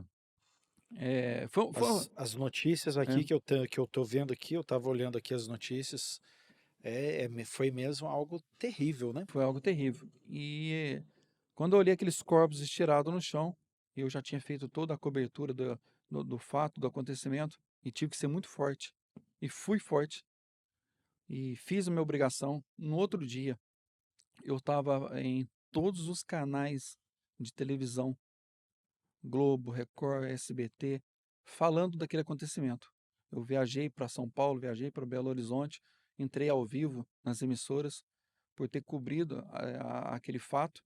As notícias é, aqui que eu tô vendo aqui, eu estava olhando aqui as notícias, foi mesmo algo terrível, né? foi algo terrível. E quando eu olhei aqueles corpos estirados no chão, eu já tinha feito toda a cobertura do fato, do acontecimento, e tive que ser muito forte. E fui forte, e fiz a minha obrigação. No outro dia, eu estava em todos os canais de televisão, Globo, Record, SBT, falando daquele acontecimento. Eu viajei para São Paulo, viajei para Belo Horizonte, entrei ao vivo nas emissoras por ter cobrido aquele fato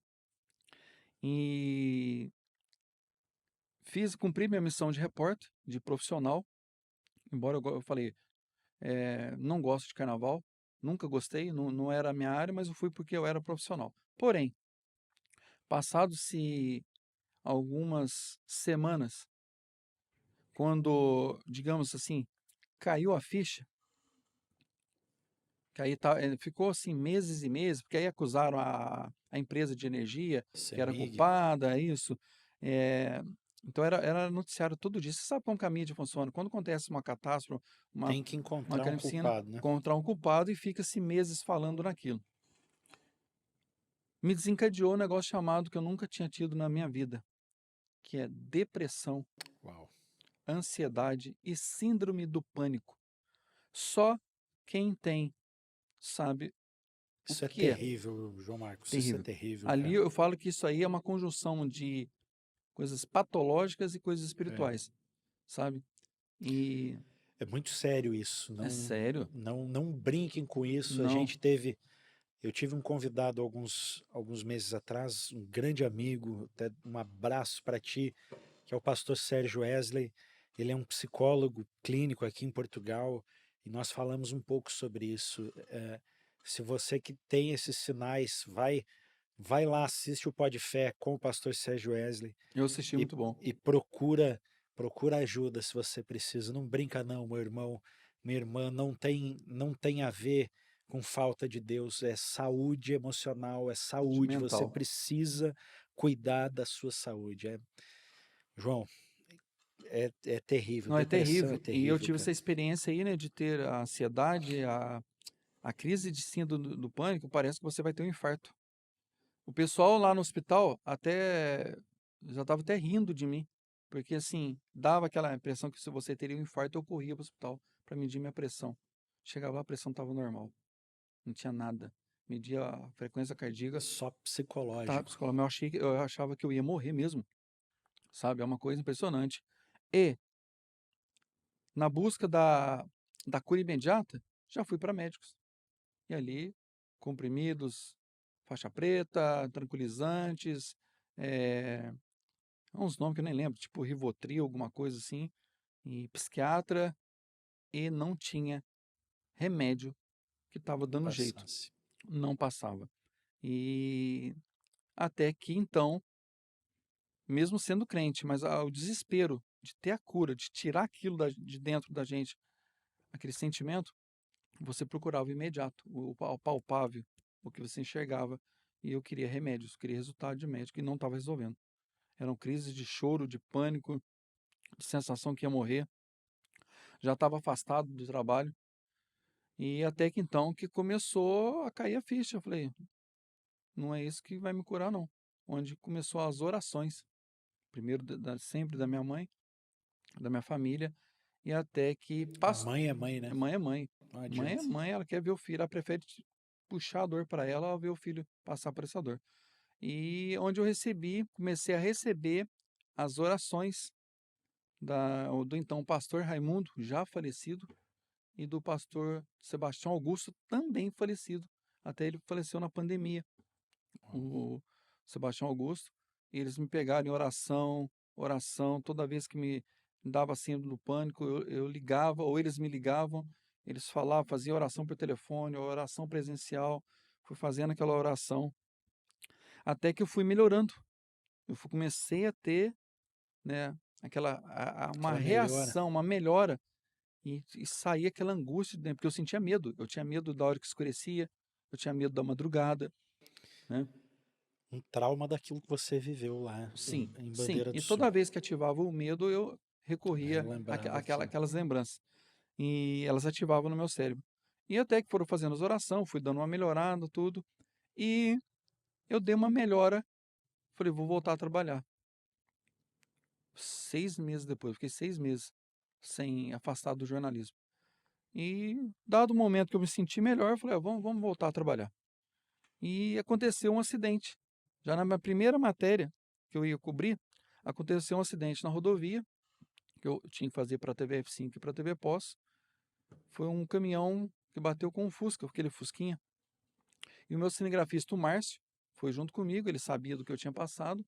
e cumpri minha missão de repórter, de profissional, embora eu falei, não gosto de carnaval, nunca gostei, não era a minha área, mas eu fui porque eu era profissional. Porém, passados-se algumas semanas, quando, digamos assim, caiu a ficha, que aí ficou assim meses e meses, porque aí acusaram a empresa de energia que era CEMIG culpada, isso. eh, então era noticiário todo dia. Você sabe como que a mídia funciona? Quando acontece uma catástrofe, uma, tem que uma encontrar um carnificina, culpado, né? encontrar um culpado e fica-se meses falando naquilo. Me desencadeou um negócio chamado que eu nunca tinha tido na minha vida, que é depressão, Uau. ansiedade e síndrome do pânico. Só quem tem sabe o Isso é que é terrível, João Marcos, isso é terrível. terrível, Ali cara. eu falo que isso aí é uma conjunção de coisas patológicas e coisas É. espirituais, sabe? E É muito sério isso, é sério? não brinquem com isso. Não. Eu tive um convidado alguns meses atrás, um grande amigo, até um abraço para ti, que é o pastor Sérgio Wesley. Ele é um psicólogo clínico aqui em Portugal e nós falamos um pouco sobre isso. Se você que tem esses sinais, vai lá, assiste o Pó de Fé com o pastor Sérgio Wesley Eu assisti, e, muito bom. e procura ajuda se você precisa. Não brinca não, meu irmão, minha irmã, não tem a ver com falta de Deus, é saúde emocional, é De saúde, você mental. precisa cuidar da sua saúde. João, é terrível, Não, é depressão é terrível. E eu terrível, tive essa cara. experiência aí, né, de ter a ansiedade, a crise de síndrome do pânico, parece que você vai ter um infarto. O pessoal lá no hospital até já estava até rindo de mim, porque assim, dava aquela impressão que se você teria um infarto, eu corria para o hospital para medir minha pressão. Chegava lá, a pressão estava normal, não tinha nada. Media a frequência cardíaca, Só tá, psicológico. psicológico, eu achava que eu ia morrer mesmo, sabe? É uma coisa impressionante. E na busca da cura imediata, já fui para médicos. E ali, comprimidos, faixa preta, tranquilizantes, eh, uns nomes que eu nem lembro, tipo Rivotril, alguma coisa assim, e psiquiatra, e não tinha remédio que estava Não dando jeito, passasse. não passava. E até que então, mesmo sendo crente, mas o desespero de ter a cura, de tirar aquilo de dentro da gente, aquele sentimento, você procurava o imediato, o palpável, o que você enxergava. E eu queria remédios, queria resultado de médico e não estava resolvendo. Eram crises de choro, de pânico, de sensação que ia morrer. Já estava afastado do trabalho. E até que então que começou a cair a ficha. Eu falei, não é isso que vai me curar, não. Onde começou as orações. Primeiro sempre da minha mãe, da minha família, e até que Mãe é mãe, né? mãe é mãe. Não Mãe é adianta. mãe, ela quer ver o filho, ela prefere puxar a dor para ela ao ver o filho passar por essa dor. E onde eu comecei a receber as orações do então pastor Raimundo, já falecido, e do pastor Sebastião Augusto, também falecido. Até ele faleceu na pandemia, o Sebastião Augusto. E eles me pegaram em oração, oração, toda vez que me dava síndrome do pânico, eu ligava, ou eles me ligavam, eles falavam, faziam oração por telefone, oração presencial, fui fazendo aquela oração, até que eu fui melhorando. Comecei a ter, né, uma Aquela melhora. reação, uma melhora, e saía aquela angústia de dentro, porque eu sentia medo. Eu tinha medo da hora que escurecia, eu tinha medo da madrugada, né? Um trauma daquilo que você viveu lá Sim, em sim. Bandeira do E Sul. toda vez que ativava o medo, eu Aí recorria lembrava aquilo. aquelas lembranças. E elas ativavam no meu cérebro. E até que foram fazendo as orações, fui dando uma melhorada, tudo. E eu dei uma melhora. Falei, vou voltar a trabalhar. 6 meses depois, fiquei 6 meses sem afastado do jornalismo. E dado o momento que eu me senti melhor, eu falei, vamos voltar a trabalhar. E aconteceu um acidente. Já na minha primeira matéria que eu ia cobrir, aconteceu um acidente na rodovia, que eu tinha que fazer para a TV F5 e para a TV Pós. Foi um caminhão que bateu com um Fusca, aquele Fusquinha. E o meu cinegrafista, o Márcio, foi junto comigo, ele sabia do que eu tinha passado.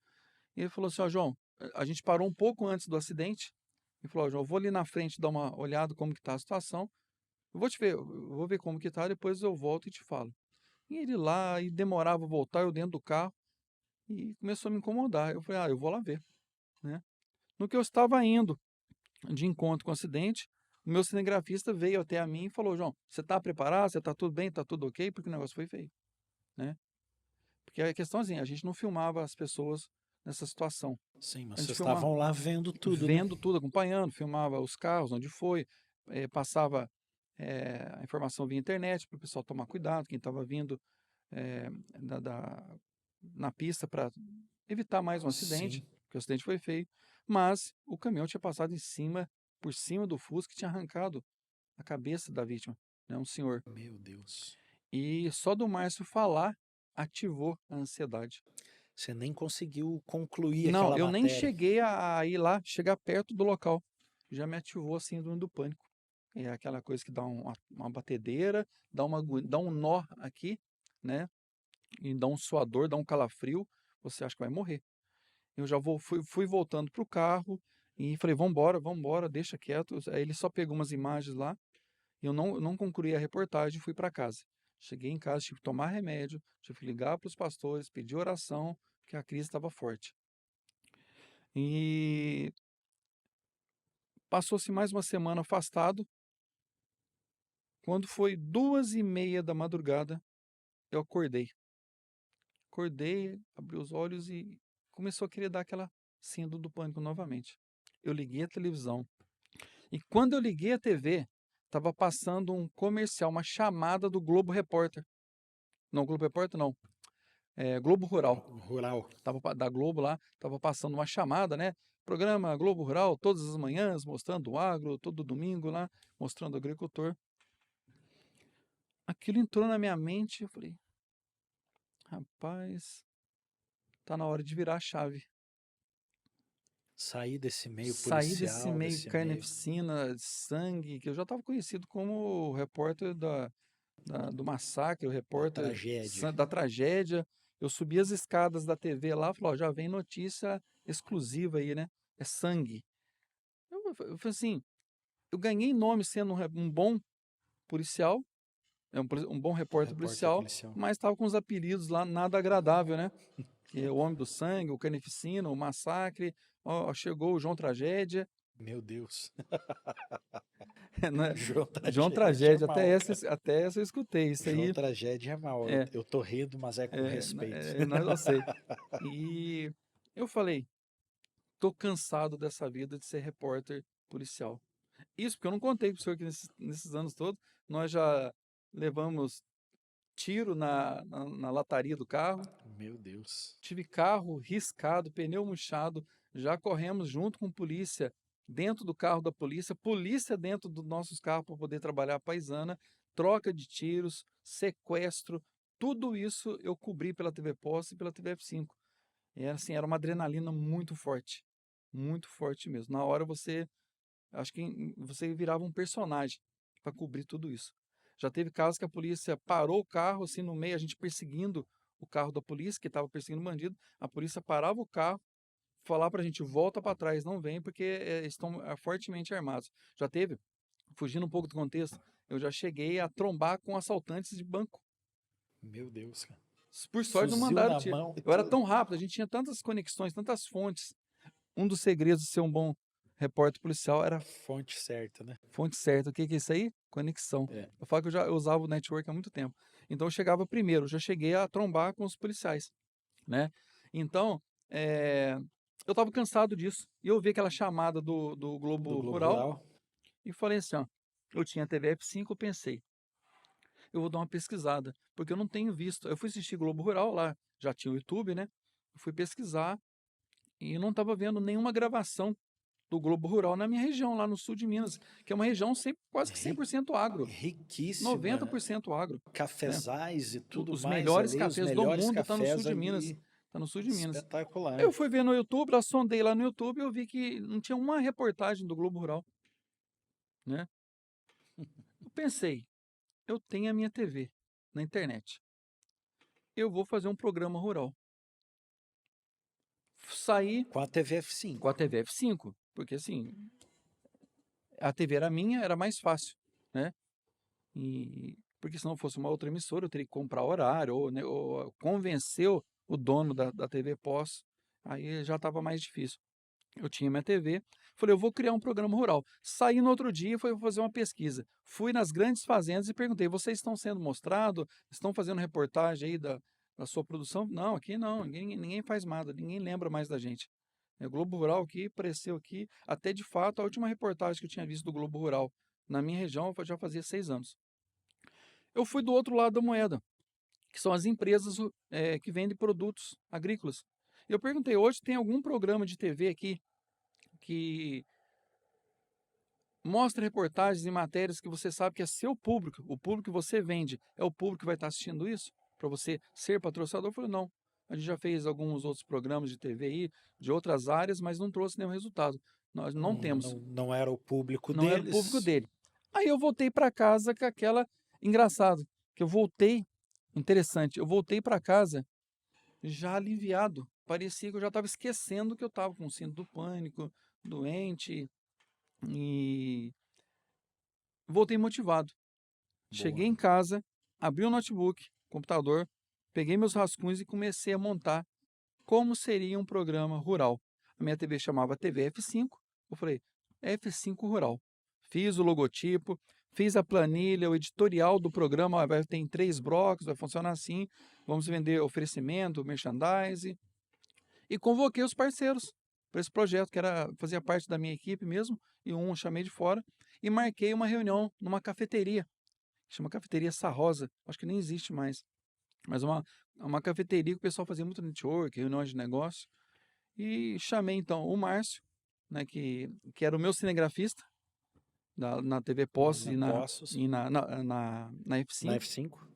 E ele falou assim, ó, João, a gente parou um pouco antes do acidente. Ele falou, ó, João, eu vou ali na frente dar uma olhada como que tá a situação. Eu vou ver como que tá, depois eu volto e te falo. E ele lá, e demorava a voltar, eu dentro do carro, e começou a me incomodar. Eu falei, eu vou lá ver, né? No que eu estava indo de encontro com o acidente, o meu cinegrafista veio até a mim e falou, João, você está preparado? Você está tudo bem? Está tudo ok? Porque o negócio foi feio, né? Porque a questão é assim, a gente não filmava as pessoas nessa situação. Sim, mas A gente vocês filmava estavam lá vendo tudo, né? vendo tudo, acompanhando, filmava os carros, onde foi, passava a informação via internet para o pessoal tomar cuidado, quem estava vindo eh, da, da- na pista para evitar mais um acidente, Sim. porque o acidente foi feio, mas o caminhão tinha passado por cima do Fusca e tinha arrancado a cabeça da vítima, né, um senhor. Meu Deus. E só do Márcio falar ativou a ansiedade. Você nem conseguiu concluir Não, aquela eu nem matéria. cheguei a ir lá, chegar perto do local. Já me ativou a síndrome do pânico. É aquela coisa que dá uma batedeira, dá um nó aqui, né? E dá um suador, dá um calafrio, você acha que vai morrer. Eu já fui voltando pro carro e falei, vambora, vambora, deixa quieto. Aí ele só pegou umas imagens lá, e eu não concluí a reportagem e fui para casa. Cheguei em casa, tive que tomar remédio, tive que ligar para os pastores, pedir oração, porque a crise estava forte. E passou-se mais uma semana afastado. Quando foi 2h30 da madrugada, eu acordei. Acordei, abri os olhos e começou a querer dar aquela síndrome do pânico novamente. Eu liguei a televisão. E quando eu liguei a TV, estava passando um comercial, uma chamada do Globo Repórter. Não, Globo Repórter não. Globo Rural. Rural. Da Globo lá, estava passando uma chamada, né? Programa Globo Rural, todas as manhãs, mostrando o agro, todo domingo lá, mostrando o agricultor. Aquilo entrou na minha mente, eu falei, rapaz, tá na hora de virar a chave. Sair desse meio Sair desse policial, meio desse meio carnificina, de sangue, que eu já estava conhecido como o repórter do massacre, o da repórter tragédia. da tragédia. Eu subi as escadas da TV lá, falei, ó, já vem notícia exclusiva aí, né? É sangue. Eu falei assim, eu ganhei nome sendo um bom policial, um bom repórter Repórter policial, policial. mas estava com os apelidos lá nada agradável, né? Que é o Homem do Sangue, o Carnificina, o Massacre, ó, chegou o João Tragédia, Meu Deus. né? João João Tragédia é Tragédia, mal, cara. até essa eu escutei, isso João aí, Tragédia é mal. Eu, é, eu tô rindo, mas é com respeito. não, eu sei. E eu falei, tô cansado dessa vida de ser repórter policial. Isso porque eu não contei pro senhor que nesses anos todos, nós já levamos tiro na lataria do carro, Meu Deus. tive carro riscado, pneu murchado, já corremos junto com polícia dentro do carro da polícia, polícia dentro dos nossos carros para poder trabalhar a paisana, troca de tiros, sequestro, tudo isso eu cobri pela TV Posse e pela TV F5. E era assim, era uma adrenalina muito forte mesmo. Na hora acho que você virava um personagem para cobrir tudo isso. Já teve casos que a polícia parou o carro assim no meio, a gente perseguindo o carro da polícia, que estava perseguindo o bandido, a polícia parava o carro, falar pra gente, volta para trás, não vem, porque estão fortemente armados. Já teve, fugindo um pouco do contexto, eu já cheguei a trombar com assaltantes de banco. Meu Deus, cara. Por sorte não Fuzil mandaram na tiro. mão e Eu era tudo. tão rápido, a gente tinha tantas conexões, tantas fontes. Um dos segredos de ser um bom repórter policial era Fonte certa, né? fonte certa. O que é isso aí? Conexão. É. Eu falo que eu usava o network há muito tempo. Então eu chegava primeiro, eu já cheguei a trombar com os policiais, né? Então, eu estava cansado disso. E eu vi aquela chamada do Do Globo Globo Rural Rural. e falei assim, ó, eu tinha TV F5, eu pensei, eu vou dar uma pesquisada, porque eu não tenho visto. Eu fui assistir Globo Rural lá, já tinha o YouTube, né? Eu fui pesquisar e não estava vendo nenhuma gravação do Globo Rural na minha região, lá no sul de Minas, que é uma região quase que 100% agro, Riquíssima. 90% agro, né? Cafezais e tudo Os mais melhores ali, os cafés do melhores mundo estão no sul cafés de Minas. ali. Tá no sul de Minas. Espetacular. Eu fui ver no YouTube, lá sondei lá no YouTube e eu vi que não tinha uma reportagem do Globo Rural, né? Eu pensei, eu tenho a minha TV na internet. Eu vou fazer um programa rural. Saí Com a TV F5. com a TV F5, porque assim, a TV era minha, era mais fácil, né? E porque se não fosse uma outra emissora, eu teria que comprar horário, ou, né, ou convencer o dono da TV Pós, aí já estava mais difícil. Eu tinha minha TV, falei, eu vou criar um programa rural. Saí no outro dia e fui fazer uma pesquisa. Fui nas grandes fazendas e perguntei, vocês estão sendo mostrados? Estão fazendo reportagem aí da sua produção? Não, aqui não, ninguém faz nada, ninguém lembra mais da gente. O Globo Rural aqui apareceu aqui, até de fato, a última reportagem que eu tinha visto do Globo Rural na minha região já fazia 6 anos. Eu fui do outro lado da moeda, que são as empresas que vendem produtos agrícolas. Eu perguntei, hoje tem algum programa de TV aqui que mostra reportagens e matérias que você sabe que é seu público, o público que você vende, é o público que vai estar assistindo isso? Para você ser patrocinador? Eu falei, não. A gente já fez alguns outros programas de TV aí, de outras áreas, mas não trouxe nenhum resultado. Nós não temos. Não era o público Não era o público deles. dele. Aí eu voltei para casa com aquela... Engraçado, que eu voltei... Interessante, eu voltei para casa já aliviado. Parecia que eu já estava esquecendo que eu estava com síndrome do pânico, doente, e voltei motivado. Cheguei Boa. em casa, abri o notebook, computador, peguei meus rascunhos e comecei a montar como seria um programa rural. A minha TV chamava TV F5, eu falei, F5 Rural. Fiz o logotipo, fiz a planilha, o editorial do programa, vai ter 3 blocos, vai funcionar assim, vamos vender oferecimento, merchandise, e convoquei os parceiros para esse projeto, que fazia parte da minha equipe mesmo, e eu chamei de fora, e marquei uma reunião numa cafeteria, que chama Cafeteria Sarrosa, acho que nem existe mais, mas uma cafeteria que o pessoal fazia muito network, reuniões de negócio, e chamei então o Márcio, né, que era o meu cinegrafista, na TV Posse Na e Poços, na na F5. F5.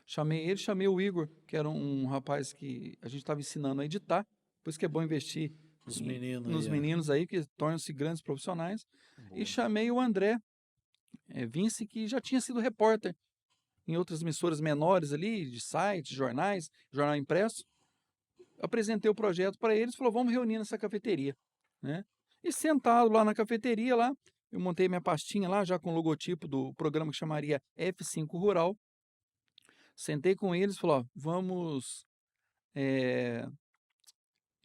Chamei ele, chamei o Igor, que era um rapaz que a gente estava ensinando a editar, por isso que é bom investir Os meninos nos aí, meninos aí, que tornam-se grandes profissionais. E Boa. chamei o André Vince, que já tinha sido repórter em outras emissoras menores ali, de sites, jornais, jornal impresso. Apresentei o projeto para eles, falou, vamos reunir nessa cafeteria, né? E sentado lá na cafeteria, lá, eu montei minha pastinha lá, já com o logotipo do programa que chamaria F5 Rural. Sentei com eles, falou, ó, vamos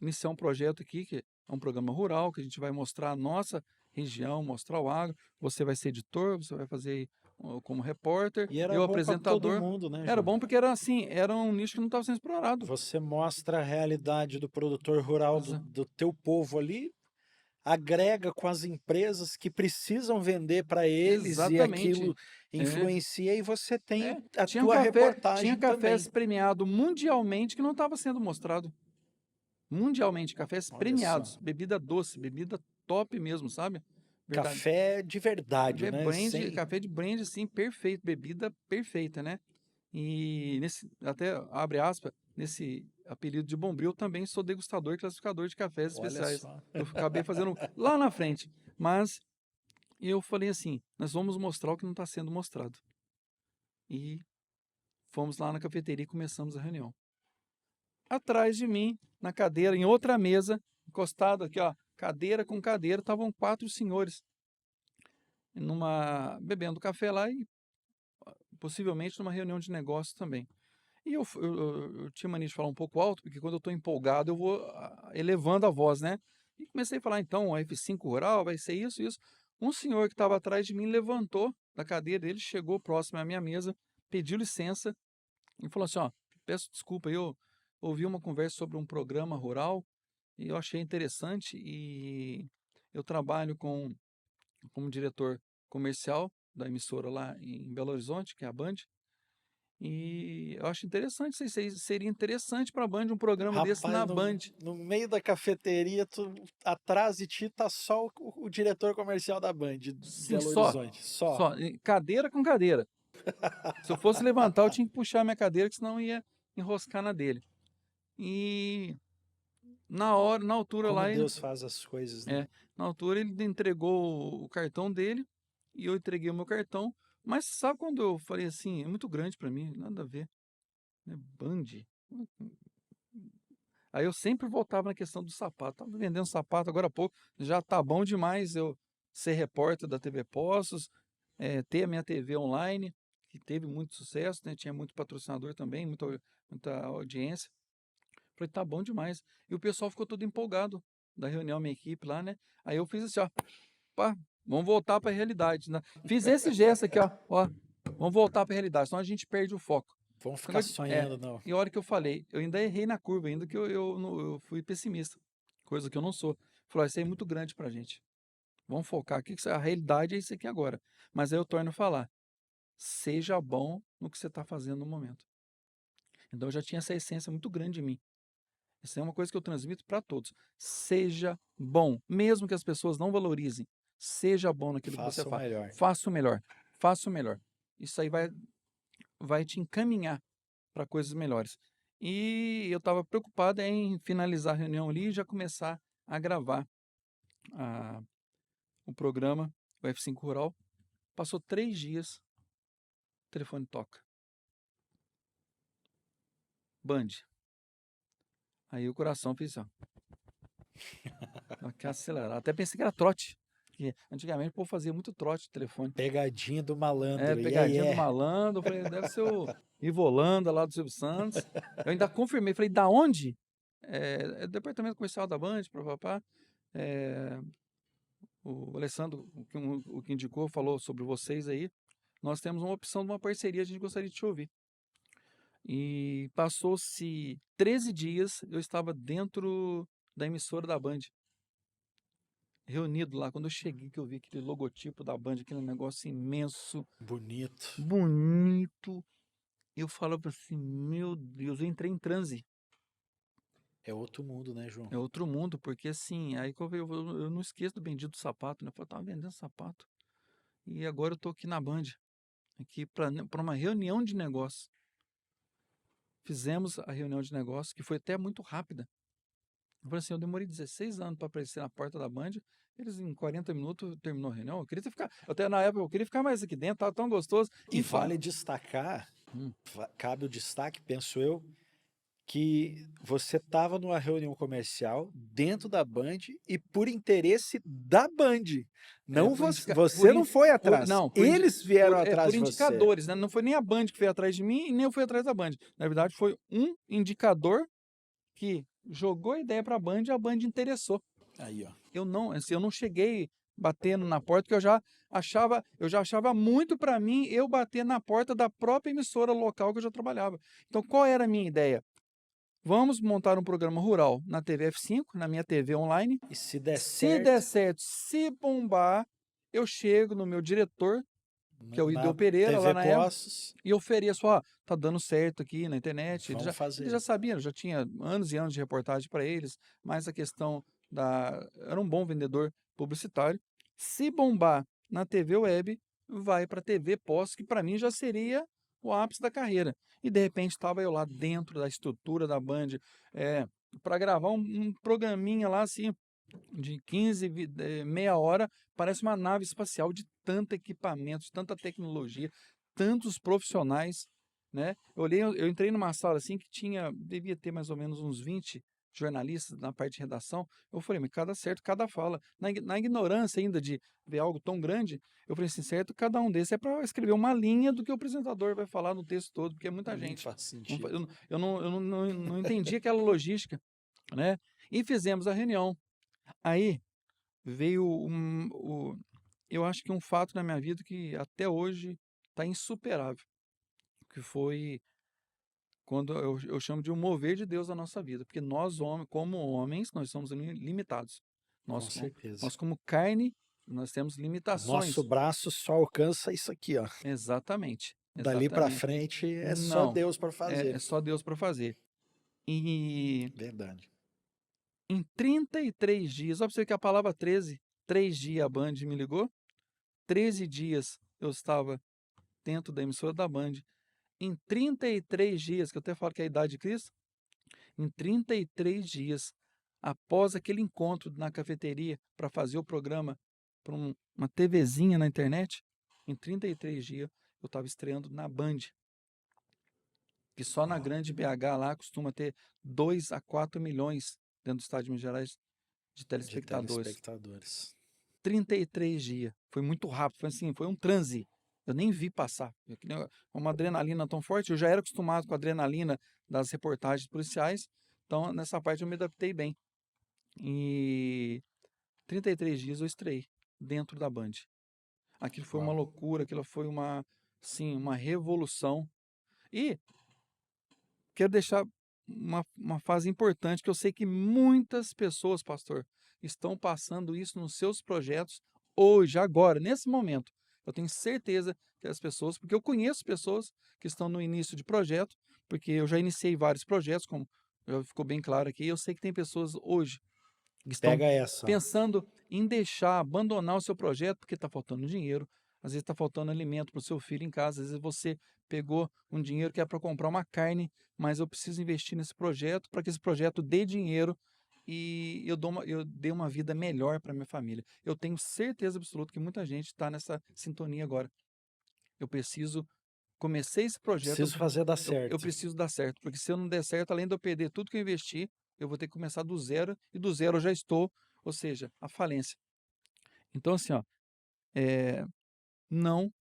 iniciar um projeto aqui, que é um programa rural, que a gente vai mostrar a nossa região, mostrar o agro. Você vai ser editor, você vai fazer como repórter, E era eu bom para todo apresentador. mundo, né, Era João? bom porque era assim, era um nicho que não estava sendo explorado. Você mostra a realidade do produtor rural Exa- do teu povo ali, agrega com as empresas que precisam vender para eles e Exatamente. aquilo É, influencia e você tem a tinha tua tinha reportagem também. cafés premiados mundialmente que não estava sendo mostrado. Mundialmente, cafés Olha só. premiados, bebida doce, bebida top mesmo, sabe? Verdade. Café de verdade, né? Sem... Café de brand, assim, perfeito, bebida perfeita, né? E até abre aspas, nesse apelido de Bombril, eu também sou degustador e classificador de cafés Olha especiais. só. Eu acabei fazendo lá na frente. Mas eu falei assim, nós vamos mostrar o que não está sendo mostrado. E fomos lá na cafeteria e começamos a reunião. Atrás de mim, na cadeira, em outra mesa, encostado aqui, ó, cadeira com cadeira, estavam 4 senhores bebendo café lá e possivelmente numa reunião de negócios também. E eu tinha mania de falar um pouco alto, porque quando eu estou empolgado eu vou elevando a voz, né? E comecei a falar, então, a F5 Rural vai ser isso, isso. Um senhor que estava atrás de mim levantou da cadeira dele, chegou próximo à minha mesa, pediu licença e falou assim, ó, peço desculpa, eu ouvi uma conversa sobre um programa rural e eu achei interessante e eu trabalho como diretor comercial da emissora lá em Belo Horizonte, que é a Band, e eu acho interessante, seria interessante para a Band um programa desse Rapaz, na Band. no meio da cafeteria, atrás de ti tá só o diretor comercial da Band de Sim, Belo Horizonte. Só. cadeira com cadeira. Se eu fosse levantar, eu tinha que puxar minha cadeira, que senão ia enroscar na dele. E na altura Como lá, Deus faz as coisas, né? na altura ele entregou o cartão dele e eu entreguei o meu cartão. Mas sabe quando eu falei assim, é muito grande para mim, nada a ver, né? Band. Aí eu sempre voltava na questão do sapato. Tava vendendo sapato agora há pouco, já tá bom demais eu ser repórter da TV Poços, ter a minha TV online, que teve muito sucesso, né? Tinha muito patrocinador também, muita audiência. Falei, tá bom demais. E o pessoal ficou todo empolgado da reunião, minha equipe lá, né? Aí eu fiz assim, ó, pá, vamos voltar para a realidade, né? Fiz esse gesto aqui, ó, vamos voltar para a realidade, senão a gente perde o foco. Vamos Quando ficar sonhando, não. e a hora que eu falei, eu ainda errei na curva, ainda que eu fui pessimista, coisa que eu não sou. Falei, isso aí é muito grande pra gente. Vamos focar aqui, que a realidade é isso aqui agora. Mas aí eu torno a falar, seja bom no que você está fazendo no momento. Então eu já tinha essa essência muito grande em mim. Isso é uma coisa que eu transmito para todos. Seja bom, mesmo que as pessoas não valorizem, seja bom naquilo que você Faça o faz. melhor. Faça o melhor, faça o melhor. Isso aí vai te encaminhar para coisas melhores. E eu estava preocupado em finalizar a reunião ali e já começar a gravar o programa, o F5 Rural. Passou 3 dias, o telefone toca. Band. Aí o coração fez assim, ó, que acelerar. Até pensei que era trote. Porque antigamente o povo fazia muito trote de telefone. Pegadinha do malandro. E Pegadinha do aí malandro. Eu falei, deve ser o Ivolanda lá do Silvio Santos. Eu ainda confirmei. Falei, da onde? É departamento comercial da Band, papapá. O Alessandro, o que indicou, falou sobre vocês aí. Nós temos uma opção de uma parceria, a gente gostaria de te ouvir. E passou-se 13 dias, eu estava dentro da emissora da Band, reunido lá. Quando eu cheguei, que eu vi aquele logotipo da Band, aquele negócio imenso, bonito. bonito, eu falava assim, meu Deus, eu entrei em transe. É outro mundo, né, João? É outro mundo, porque assim, aí eu não esqueço do bendito sapato, né? Eu falei, tava vendendo sapato. E agora eu tô aqui na Band, aqui para uma reunião de negócio. Fizemos a reunião de negócio, que foi até muito rápida. Eu falei assim, eu demorei 16 anos para aparecer na porta da Band, eles em 40 minutos terminou a reunião. Eu queria ficar, até na época eu queria ficar mais aqui dentro, tava tão gostoso. E Enfim. vale destacar, cabe o destaque, penso eu, que você estava numa reunião comercial dentro da Band e por interesse da Band. Não você não foi atrás. Eles vieram atrás por de você. indicadores, né? Não foi nem a Band que veio atrás de mim e nem eu fui atrás da Band. Na verdade, foi um indicador que jogou a ideia para a Band e a Band interessou. Aí, ó. Eu não cheguei batendo na porta, porque eu já achava muito para mim eu bater na porta da própria emissora local que eu já trabalhava. Então, qual era a minha ideia? Vamos montar um programa rural na TV F5, na minha TV online. E se der certo, se bombar, eu chego no meu diretor, que é o Ideu Pereira, TV lá na época, Poços, e ofereço, ó, tá dando certo aqui na internet. fazer. Eles já sabiam, já tinha anos e anos de reportagem para eles, mas a questão era um bom vendedor publicitário. Se bombar na TV web, vai para a TV pós, que para mim já seria o ápice da carreira. E de repente estava eu lá dentro da estrutura da Band, para gravar um programinha lá assim, de 15, meia hora, parece uma nave espacial de tanto equipamento, de tanta tecnologia, tantos profissionais, né? Eu entrei numa sala assim que devia ter mais ou menos uns 20 jornalistas na parte de redação. Eu falei, mas cada certo, cada fala. Na ignorância ainda de ver algo tão grande, eu falei assim, certo, cada um desses é para escrever uma linha do que o apresentador vai falar no texto todo, porque é muita Nem gente. faz sentido. Eu não entendi aquela logística, né? E fizemos a reunião. Aí veio eu acho que um fato na minha vida que até hoje está insuperável, que foi quando eu chamo de um mover de Deus na nossa vida, porque nós, como homens, nós somos limitados. Com Nós, certeza. nós como carne, nós temos O nosso limitações. braço só alcança isso aqui, ó. Exatamente, Dali para exatamente. frente é só Não, Deus para é fazer. só Deus para fazer. E Verdade. em 33 dias, ó, pra você ver que a palavra 13, 3 dias a Band me ligou, 13 dias eu estava dentro da emissora da Band. Em 33 dias, que eu até falo que é a idade de Cristo, em 33 dias, após aquele encontro na cafeteria para fazer o programa para uma TVzinha na internet, em 33 dias eu estava estreando na Band, que só na Uau. grande BH lá costuma ter 2 a 4 milhões dentro do estado de Minas Gerais de De telespectadores. telespectadores. 33 dias. Foi muito rápido, foi assim, foi um transe. Eu nem vi passar. Uma adrenalina tão forte. Eu já era acostumado com a adrenalina das reportagens policiais, então nessa parte eu me adaptei bem. E 33 dias eu estreiei dentro da Band. Aquilo foi uma Uau. loucura, aquilo foi sim, uma revolução. E quero deixar uma fase importante, que eu sei que muitas pessoas, pastor, estão passando isso nos seus projetos hoje, agora, nesse momento. Eu tenho certeza que as pessoas, porque eu conheço pessoas que estão no início de projeto, porque eu já iniciei vários projetos, como já ficou bem claro aqui, eu sei que tem pessoas hoje que estão Pega essa, ó. pensando em deixar, abandonar o seu projeto porque está faltando dinheiro, às vezes está faltando alimento para o seu filho em casa, às vezes você pegou um dinheiro que é para comprar uma carne, mas eu preciso investir nesse projeto para que esse projeto dê dinheiro e eu dê uma vida melhor para minha família. Eu tenho certeza absoluta que muita gente está nessa sintonia agora. Eu preciso, comecei esse projeto, Preciso fazer dar eu certo. preciso dar certo, porque se eu não der certo, além de eu perder tudo que eu investi, eu vou ter que começar do zero, e do zero eu já estou, ou seja, a falência. Então, assim, ó, não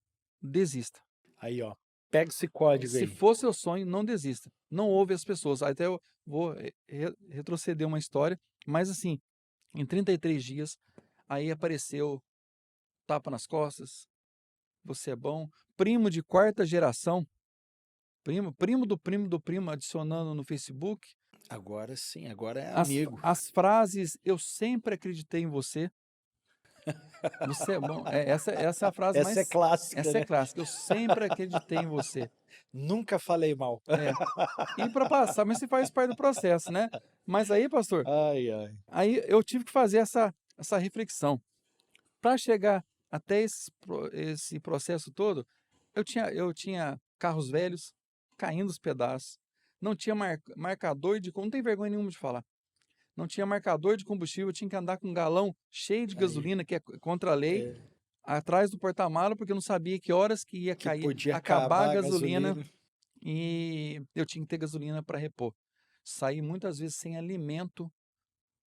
desista. Aí, ó. Pega esse código Se aí. for seu sonho, não desista. Não ouve as pessoas. Até eu vou retroceder uma história, mas assim, em 33 dias, aí apareceu tapa nas costas, você é bom, primo de quarta geração, primo do primo do primo adicionando no Facebook. Agora sim, agora é As, amigo. as frases, eu sempre acreditei em você. Você é bom. Essa é a frase Essa é mais. clássica, Essa é né? clássica. Eu sempre acreditei em você. Nunca falei mal. É. E para passar, mas se faz parte do processo, né? Mas aí, pastor, Ai, ai. aí eu tive que fazer essa reflexão. Para chegar até esse processo todo, eu tinha carros velhos caindo os pedaços. Não tinha marcador de. Não tem vergonha nenhuma de falar. Não tinha marcador de combustível, eu tinha que andar com um galão cheio de Aí, gasolina, que é contra a lei, é, atrás do porta-mala, porque eu não sabia que horas que ia que cair, podia acabar a acabar a gasolina gasolina. e eu tinha que ter gasolina para repor. Saí muitas vezes sem alimento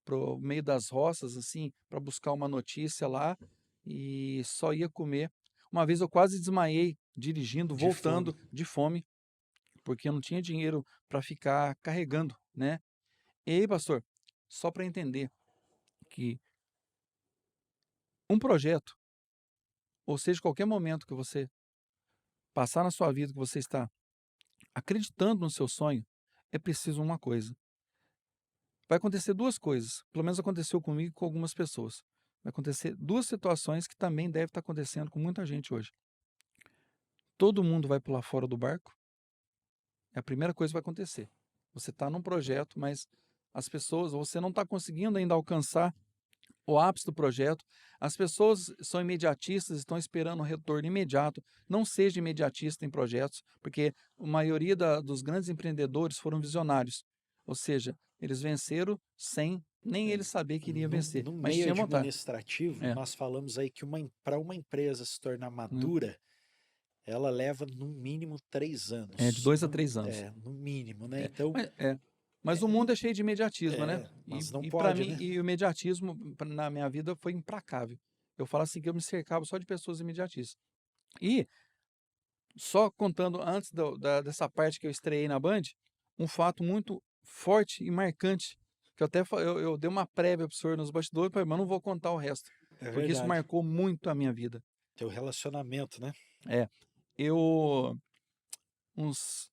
pro meio das roças, assim, para buscar uma notícia lá e só ia comer. Uma vez eu quase desmaiei dirigindo, De fome. voltando de fome, porque eu não tinha dinheiro para ficar carregando, né? E aí, pastor, só para entender que um projeto, ou seja, qualquer momento que você passar na sua vida, que você está acreditando no seu sonho, é preciso uma coisa. Vai acontecer duas coisas, pelo menos aconteceu comigo e com algumas pessoas. Vai acontecer duas situações que também deve estar acontecendo com muita gente hoje. Todo mundo vai pular fora do barco, é a primeira coisa que vai acontecer. Você está num projeto, mas as pessoas, você não está conseguindo ainda alcançar o ápice do projeto. As pessoas são imediatistas, estão esperando um retorno imediato. Não seja imediatista em projetos, porque a maioria dos grandes empreendedores foram visionários. Ou seja, eles venceram sem nem É. eles saber que iria No, vencer, no mas meio tinha vontade. administrativo, É, nós falamos aí que para uma empresa se tornar né? madura, ela leva no mínimo 3 anos. É de 2 a 3 anos. No mínimo, né? É, Então, mas o mundo é cheio de imediatismo, né? mas não Para pode, mim, né? e o imediatismo na minha vida foi implacável. Eu falo assim que eu me cercava só de pessoas imediatistas. E só contando antes dessa parte que eu estreiei na Band, um fato muito forte e marcante, que eu até eu dei uma prévia pro senhor nos bastidores, mas não vou contar o resto, É porque isso verdade. marcou muito a minha vida. Teu relacionamento, né? É, eu uns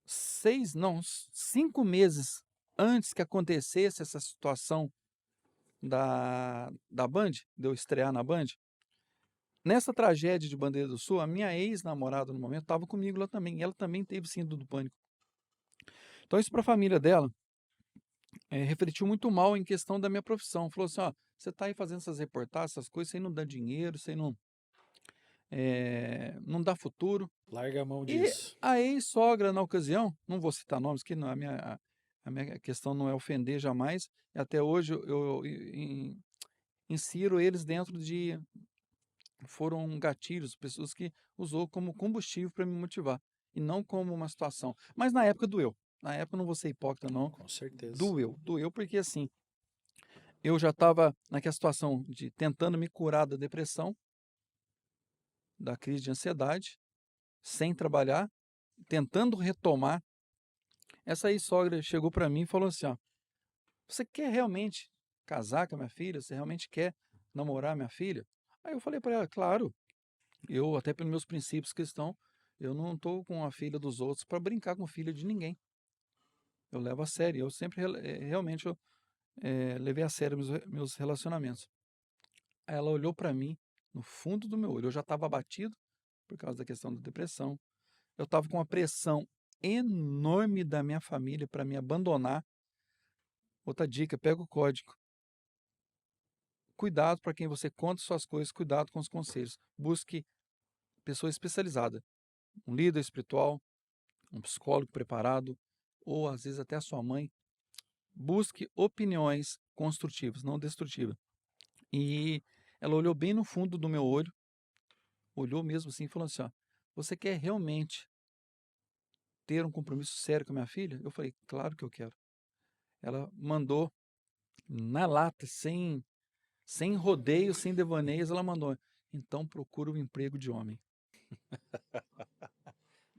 6, não, uns 5 meses antes que acontecesse essa situação da Band, de eu estrear na Band, nessa tragédia de Bandeira do Sul, a minha ex-namorada no momento estava comigo lá também, e ela também teve síndrome do pânico. Então isso para a família dela refletiu muito mal em questão da minha profissão. Falou assim, ó, você está aí fazendo essas reportagens, essas coisas, você não dá dinheiro, você não dá futuro. Larga a mão E disso. a ex-sogra, na ocasião, não vou citar nomes, que não, a minha questão não é ofender jamais, e até hoje eu insiro eles dentro de... Foram gatilhos, pessoas que usou como combustível para me motivar, e não como uma situação. Mas na época doeu. Na época, não vou ser hipócrita, não. Com certeza. Doeu porque assim, eu já estava naquela situação de tentando me curar da depressão, da crise de ansiedade, sem trabalhar, tentando retomar. Essa aí sogra chegou para mim e falou assim, ó, você quer realmente casar com a minha filha? Você realmente quer namorar minha filha? Aí eu falei para ela, claro, eu até pelos meus princípios cristãos, eu não estou com a filha dos outros para brincar com a filha de ninguém. Eu levo a sério, eu sempre realmente levei a sério meus relacionamentos. Aí ela olhou para mim no fundo do meu olho. Eu já estava abatido por causa da questão da depressão. Eu estava com uma pressão enorme da minha família para me abandonar. Outra dica, pega o código. Cuidado para quem você conta suas coisas, cuidado com os conselhos. Busque pessoa especializada, um líder espiritual, um psicólogo preparado, ou às vezes até a sua mãe. Busque opiniões construtivas, não destrutivas. E ela olhou bem no fundo do meu olho, olhou mesmo assim e falou assim, ó, você quer realmente ter um compromisso sério com a minha filha? Eu falei, claro que eu quero. Ela mandou na lata, sem rodeios, sem devaneios, ela mandou, então procura um emprego de homem.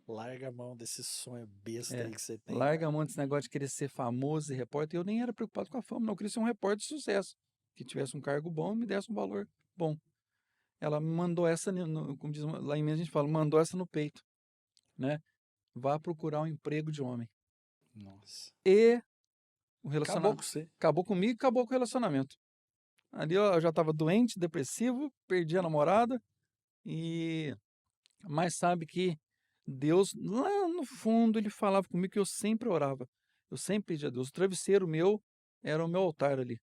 Larga a mão desse sonho besta É, aí que você tem. larga a mão desse negócio de querer ser famoso e repórter. Eu nem era preocupado com a fama, não. Eu queria ser um repórter de sucesso, que tivesse um cargo bom e me desse um valor bom. Ela me mandou essa, como diz lá em Minas a gente fala, mandou essa no peito, né? Vá procurar um emprego de homem. Nossa. E o Acabou relacionamento com você. acabou comigo e acabou com o relacionamento. Ali eu já estava doente, depressivo, perdi a namorada e mas sabe que Deus lá no fundo ele falava comigo que eu sempre orava. Eu sempre pedia a Deus. O travesseiro meu era o meu altar ali.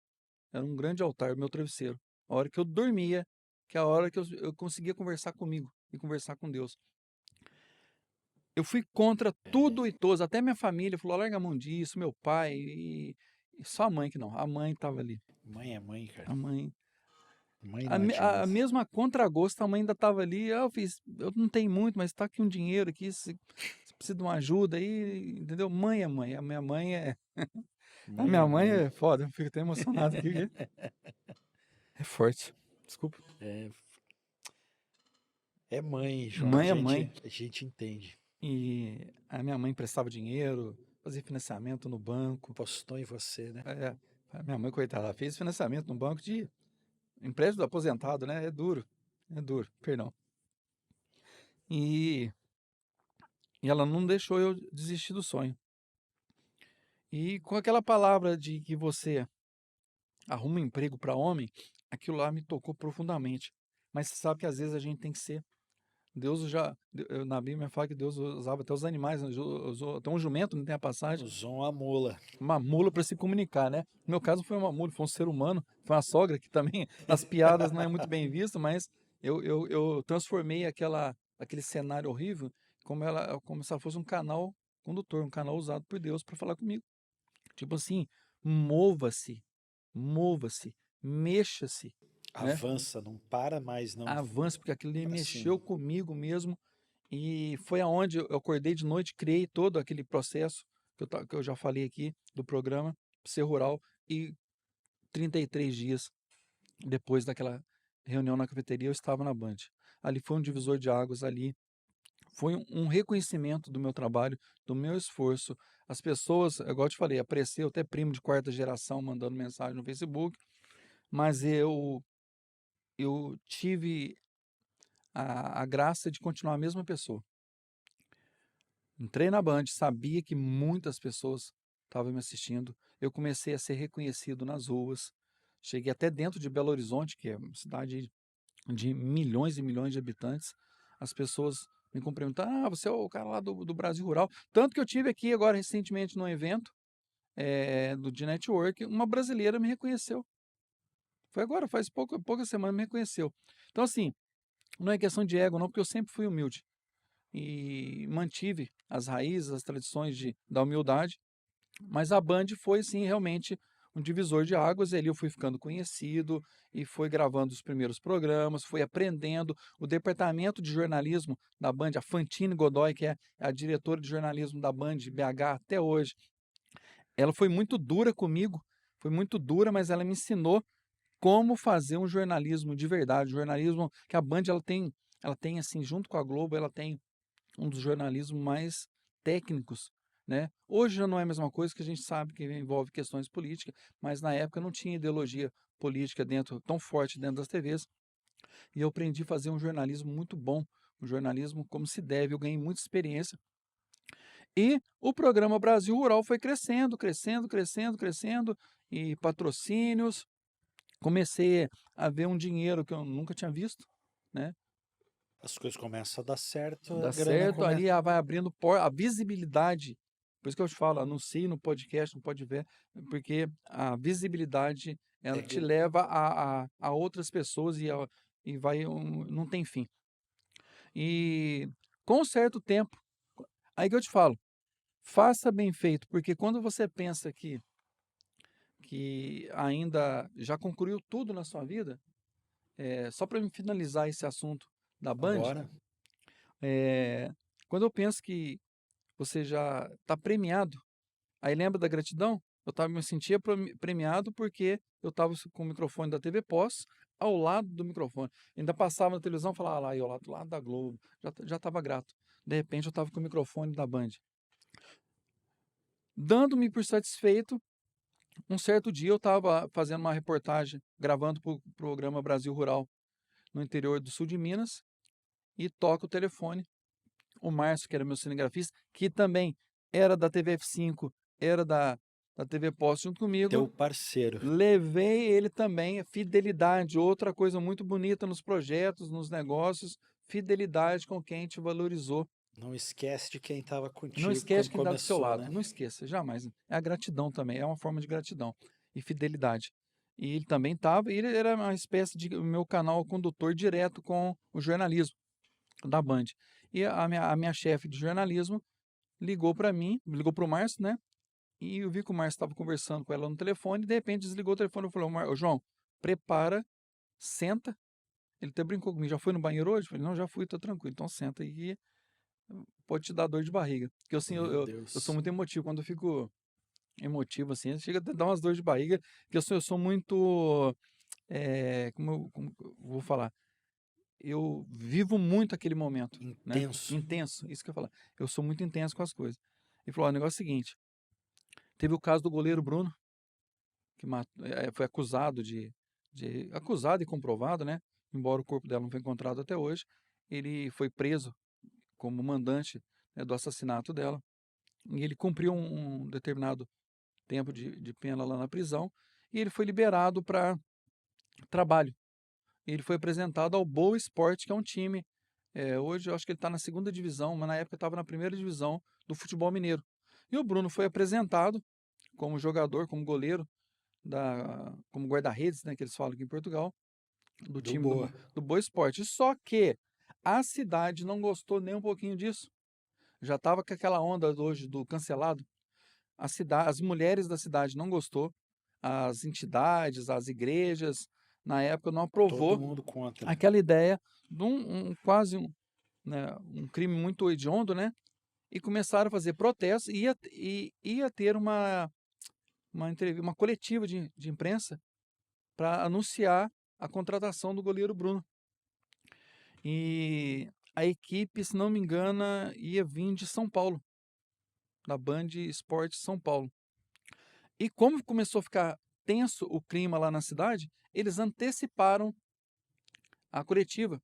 Era um grande altar, o meu travesseiro. A hora que eu dormia, que é a hora que eu conseguia conversar comigo e conversar com Deus. Eu fui contra É, tudo e todos, até minha família falou, larga a mão disso, meu pai, e só a mãe que não. A mãe estava ali. mãe é mãe, cara. A mãe. Mãe A, não me- a adianta. mesma contragosto, a mãe ainda estava ali. Eu não tenho muito, mas está aqui um dinheiro aqui, se precisa de uma ajuda aí, entendeu? Mãe é mãe. A minha mãe é. A Mãe minha é mãe mãe. é foda, eu fico até emocionado aqui. É forte. Desculpa. É, é mãe, João. Mãe é mãe. A gente entende. E a minha mãe prestava dinheiro, fazia financiamento no banco. Postou em você, né? É, a minha mãe, coitada, ela fez financiamento no banco de empréstimo do aposentado, né? É duro, perdão. E, e ela não deixou eu desistir do sonho. E com aquela palavra de que você arruma um emprego para homem, aquilo lá me tocou profundamente. Mas você sabe que às vezes a gente tem que ser Deus na Bíblia fala que Deus usava até os animais, né? Usou até um jumento, não tem a passagem, Usou uma mula. uma mula para se comunicar, né? No meu caso foi uma mula, foi um ser humano, foi uma sogra que também nas piadas não é muito bem visto, mas eu transformei aquele cenário horrível como se ela fosse um canal condutor, um canal usado por Deus para falar comigo. Tipo assim, mova-se, mova-se, mexa-se, né? Avança, não para mais, não. Avance, porque aquilo ali Pra mexeu cima. comigo mesmo. E foi aonde eu acordei de noite, criei todo aquele processo que eu já falei aqui do programa Ser Rural. E 33 dias depois daquela reunião na cafeteria, eu estava na Band. Ali foi um divisor de águas, ali foi um reconhecimento do meu trabalho, do meu esforço. As pessoas, igual eu te falei, apareceu até primo de quarta geração mandando mensagem no Facebook, mas eu tive a graça de continuar a mesma pessoa. Entrei na Band, sabia que muitas pessoas estavam me assistindo. Eu comecei a ser reconhecido nas ruas. Cheguei até dentro de Belo Horizonte, que é uma cidade de milhões e milhões de habitantes. As pessoas me cumprimentaram. Ah, você é o cara lá do Brasil Rural. Tanto que eu tive aqui agora recentemente num evento de network, uma brasileira me reconheceu. Foi agora, faz poucas semanas me reconheceu. Então, assim, não é questão de ego, não, porque eu sempre fui humilde e mantive as raízes, as tradições da humildade, mas a Band foi sim realmente um divisor de águas, e ali eu fui ficando conhecido e fui gravando os primeiros programas, fui aprendendo. O departamento de jornalismo da Band, a Fantine Godoy, que é a diretora de jornalismo da Band BH até hoje, ela foi muito dura comigo, foi muito dura, mas ela me ensinou como fazer um jornalismo de verdade, jornalismo que a Band ela tem assim, junto com a Globo, ela tem um dos jornalismos mais técnicos, né? Hoje já não é a mesma coisa, que a gente sabe que envolve questões políticas, mas na época não tinha ideologia política tão forte dentro das TVs, e eu aprendi a fazer um jornalismo muito bom, um jornalismo como se deve. Eu ganhei muita experiência, e o programa Brasil Rural foi crescendo, crescendo, crescendo, crescendo, e patrocínios, comecei a ver um dinheiro que eu nunca tinha visto, né? As coisas começam a dar certo, a Dá grana certo, começa. ali vai abrindo a visibilidade. Por isso que eu te falo, anuncie no podcast, não pode ver, porque a visibilidade ela te É, leva a outras pessoas, e vai, não tem fim. E com um certo tempo, aí que eu te falo, faça bem feito, porque quando você pensa que ainda já concluiu tudo na sua vida, só para finalizar esse assunto da Band, bora. é, quando eu penso que você já está premiado, aí lembra da gratidão? Me sentia premiado porque eu estava com o microfone da TV Pós ao lado do microfone. Ainda passava na televisão e falava, lá, eu lá do lado da Globo. Já estava grato. De repente eu estava com o microfone da Band. Dando-me por satisfeito, um certo dia eu estava fazendo uma reportagem, gravando para o programa Brasil Rural, no interior do sul de Minas, e toca o telefone. O Márcio, que era meu cinegrafista, que também era da TV F5, era da TV Post junto comigo, Teu parceiro. levei ele também. Fidelidade, outra coisa muito bonita nos projetos, nos negócios, fidelidade com quem te valorizou. Não esquece de quem estava Não contigo esquece quando quem está do seu começou, lado, né? não esqueça, jamais. É a gratidão também, é uma forma de gratidão e fidelidade. E ele também estava, ele era uma espécie de meu canal condutor direto com o jornalismo da Band. E a minha chefe de jornalismo ligou para mim, ligou para o Márcio, né? E eu vi que o Márcio estava conversando com ela no telefone, e de repente desligou o telefone e falou: Ô João, prepara, senta. Ele até brincou comigo: já foi no banheiro hoje? Eu falei: não, já fui, tô tranquilo. Então senta aí, pode te dar dor de barriga. Porque assim, eu, Meu eu sou Deus. muito emotivo. Quando eu fico emotivo assim, chega a dar umas dores de barriga, porque eu sou muito. Como eu vou falar? Eu vivo muito aquele momento, né? Intenso. Intenso, isso que eu ia falar. Eu sou muito intenso com as coisas. Ele falou: ó, o negócio é o seguinte. Teve o caso do goleiro Bruno, que foi acusado e comprovado, né? Embora o corpo dela não foi encontrado até hoje, ele foi preso como mandante, né, do assassinato dela, e ele cumpriu um determinado tempo de pena lá na prisão, e ele foi liberado para trabalho. Ele foi apresentado ao Boa Esporte, que é um time Hoje eu acho que ele está na segunda divisão, mas na época estava na primeira divisão do futebol mineiro. E o Bruno foi apresentado como jogador, como goleiro, como guarda-redes, né, que eles falam aqui em Portugal, do Do time Boa. do Boa Esporte. Só que a cidade não gostou nem um pouquinho disso. Já estava com aquela onda hoje do cancelado. As mulheres da cidade não gostou, as entidades, as igrejas, na época não Todo aprovou mundo contra. aquela ideia de quase né, um crime muito hediondo, né? E começaram a fazer protestos e ia ter uma coletiva de imprensa para anunciar a contratação do goleiro Bruno. E a equipe, se não me engano, ia vir de São Paulo, da Band Esportes São Paulo. E como começou a ficar tenso o clima lá na cidade, eles anteciparam a coletiva.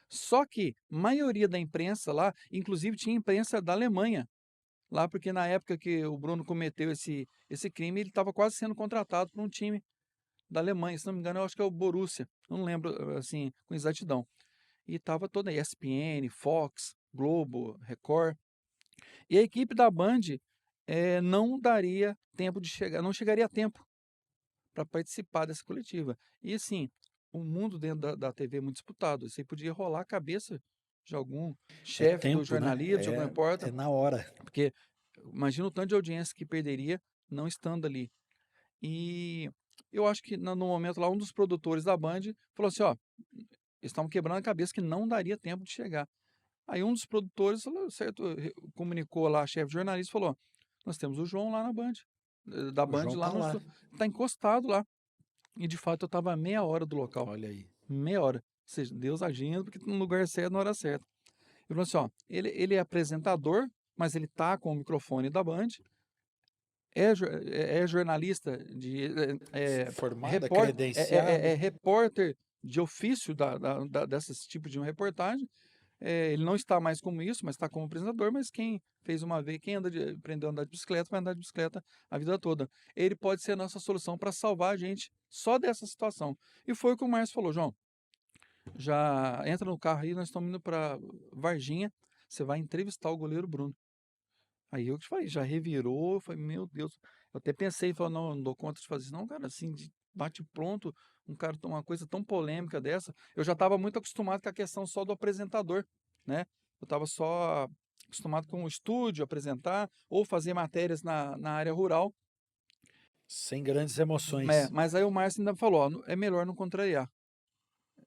Só que a maioria da imprensa lá, inclusive tinha imprensa da Alemanha, lá porque na época que o Bruno cometeu esse crime, ele estava quase sendo contratado por um time da Alemanha, se não me engano, eu acho que é o Borussia, não lembro assim com exatidão. E estava toda a ESPN, Fox, Globo, Record. E a equipe da Band não daria tempo de chegar, não chegaria a tempo para participar dessa coletiva. E assim, o mundo dentro da TV é muito disputado. Isso aí podia rolar a cabeça de algum É chefe do tempo, né? jornalismo, de algum repórter, É na hora. porque imagina o tanto de audiência que perderia não estando ali. E eu acho que no momento lá, um dos produtores da Band falou assim: ó, eles estavam quebrando a cabeça que não daria tempo de chegar. Aí um dos produtores falou, certo, comunicou lá, a chefe de jornalista, falou: ó, nós temos o João lá na Band, da O Band João lá tá no lá. estúdio, tá encostado lá. E de fato eu estava a meia hora do local. Olha aí. Meia hora. Ou seja, Deus agindo, porque no lugar certo, na hora certa. Ele falou assim: ó, ele é apresentador, mas ele tá com o microfone da Band, é jornalista, Formada, credenciado. é repórter de ofício desses tipos de uma reportagem. Ele não está mais como isso, mas está como apresentador, mas quem fez uma vez, aprendeu a andar de bicicleta, vai andar de bicicleta a vida toda. Ele pode ser a nossa solução para salvar a gente só dessa situação. E foi o que o Márcio falou: João, já entra no carro aí, nós estamos indo para Varginha, você vai entrevistar o goleiro Bruno. Aí eu que te falei, já revirou, falei, meu Deus. Eu até pensei, falei, não dou conta de fazer isso, não, cara, assim, de bate pronto, um cara, uma coisa tão polêmica dessa. Eu já estava muito acostumado com a questão só do apresentador, né? Eu estava só acostumado com o estúdio, apresentar, ou fazer matérias na área rural. Sem grandes emoções. Mas aí o Márcio ainda falou, ó, é melhor não contrariar.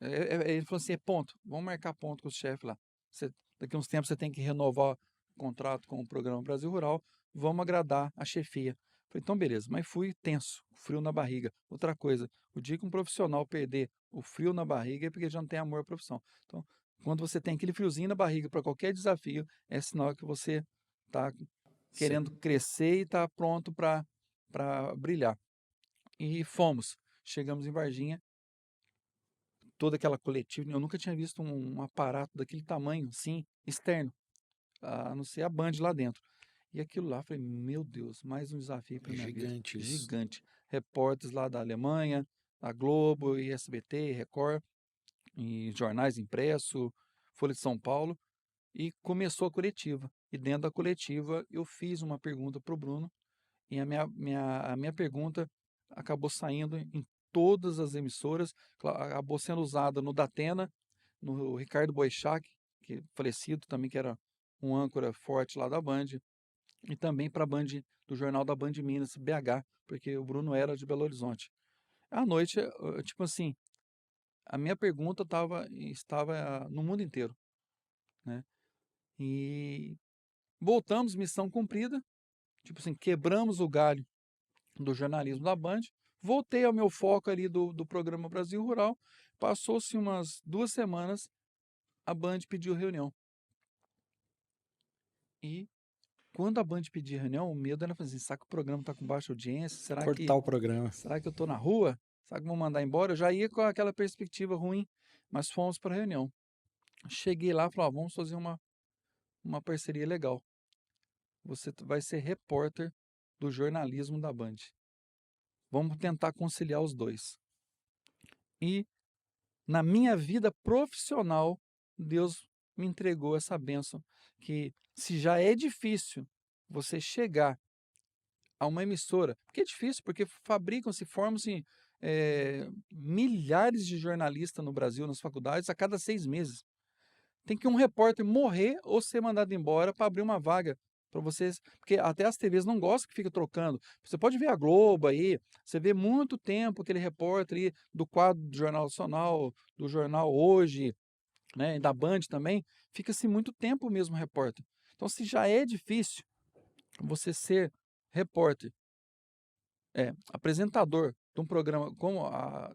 Ele falou assim, ponto, vamos marcar ponto com os chefes lá. Daqui a uns tempos você tem que renovar o contrato com o programa Brasil Rural, vamos agradar a chefia. Falei, então beleza, mas fui tenso, frio na barriga. Outra coisa, o dia que um profissional perder o frio na barriga é porque já não tem amor à profissão. Então, quando você tem aquele friozinho na barriga para qualquer desafio, é sinal que você está Cê- querendo crescer e está pronto para brilhar. E fomos. Chegamos em Varginha, toda aquela coletiva. Eu nunca tinha visto um aparato daquele tamanho, assim, externo, a não ser a Band lá dentro. E aquilo lá, falei, meu Deus, mais um desafio para É minha vida. gigante isso. Gigante. Repórteres lá da Alemanha, da Globo, e SBT, Record, e jornais impresso, Folha de São Paulo, e começou a coletiva. E dentro da coletiva eu fiz uma pergunta para o Bruno, e a minha pergunta acabou saindo em todas as emissoras, acabou sendo usada no Datena, no Ricardo Boechat, que falecido também, que era um âncora forte lá da Band, e também para a Band, do jornal da Band Minas, BH, porque o Bruno era de Belo Horizonte. À noite, tipo assim, a minha pergunta estava no mundo inteiro, né? E voltamos, missão cumprida, tipo assim, quebramos o galho do jornalismo da Band, voltei ao meu foco ali do programa Brasil Rural, passou-se umas 2 semanas, a Band pediu reunião. E quando a Band pedir reunião, o medo era fazer, será que o programa está com baixa audiência? Cortar o programa. Será que eu estou na rua? Será que vão mandar embora? Eu já ia com aquela perspectiva ruim, mas fomos para a reunião. Cheguei lá e falei, ó, vamos fazer uma parceria legal. Você vai ser repórter do jornalismo da Band. Vamos tentar conciliar os dois. E na minha vida profissional, Deus me entregou essa bênção, que se já é difícil você chegar a uma emissora, porque é difícil, porque fabricam-se, formam-se milhares de jornalistas no Brasil, nas faculdades, a cada 6 meses. Tem que um repórter morrer ou ser mandado embora para abrir uma vaga para vocês, porque até as TVs não gostam que fica trocando. Você pode ver a Globo aí, você vê muito tempo aquele repórter aí do quadro do Jornal Nacional, do Jornal Hoje, né, da Band também, fica-se muito tempo o mesmo repórter. Então, se já é difícil você ser repórter, apresentador de um programa como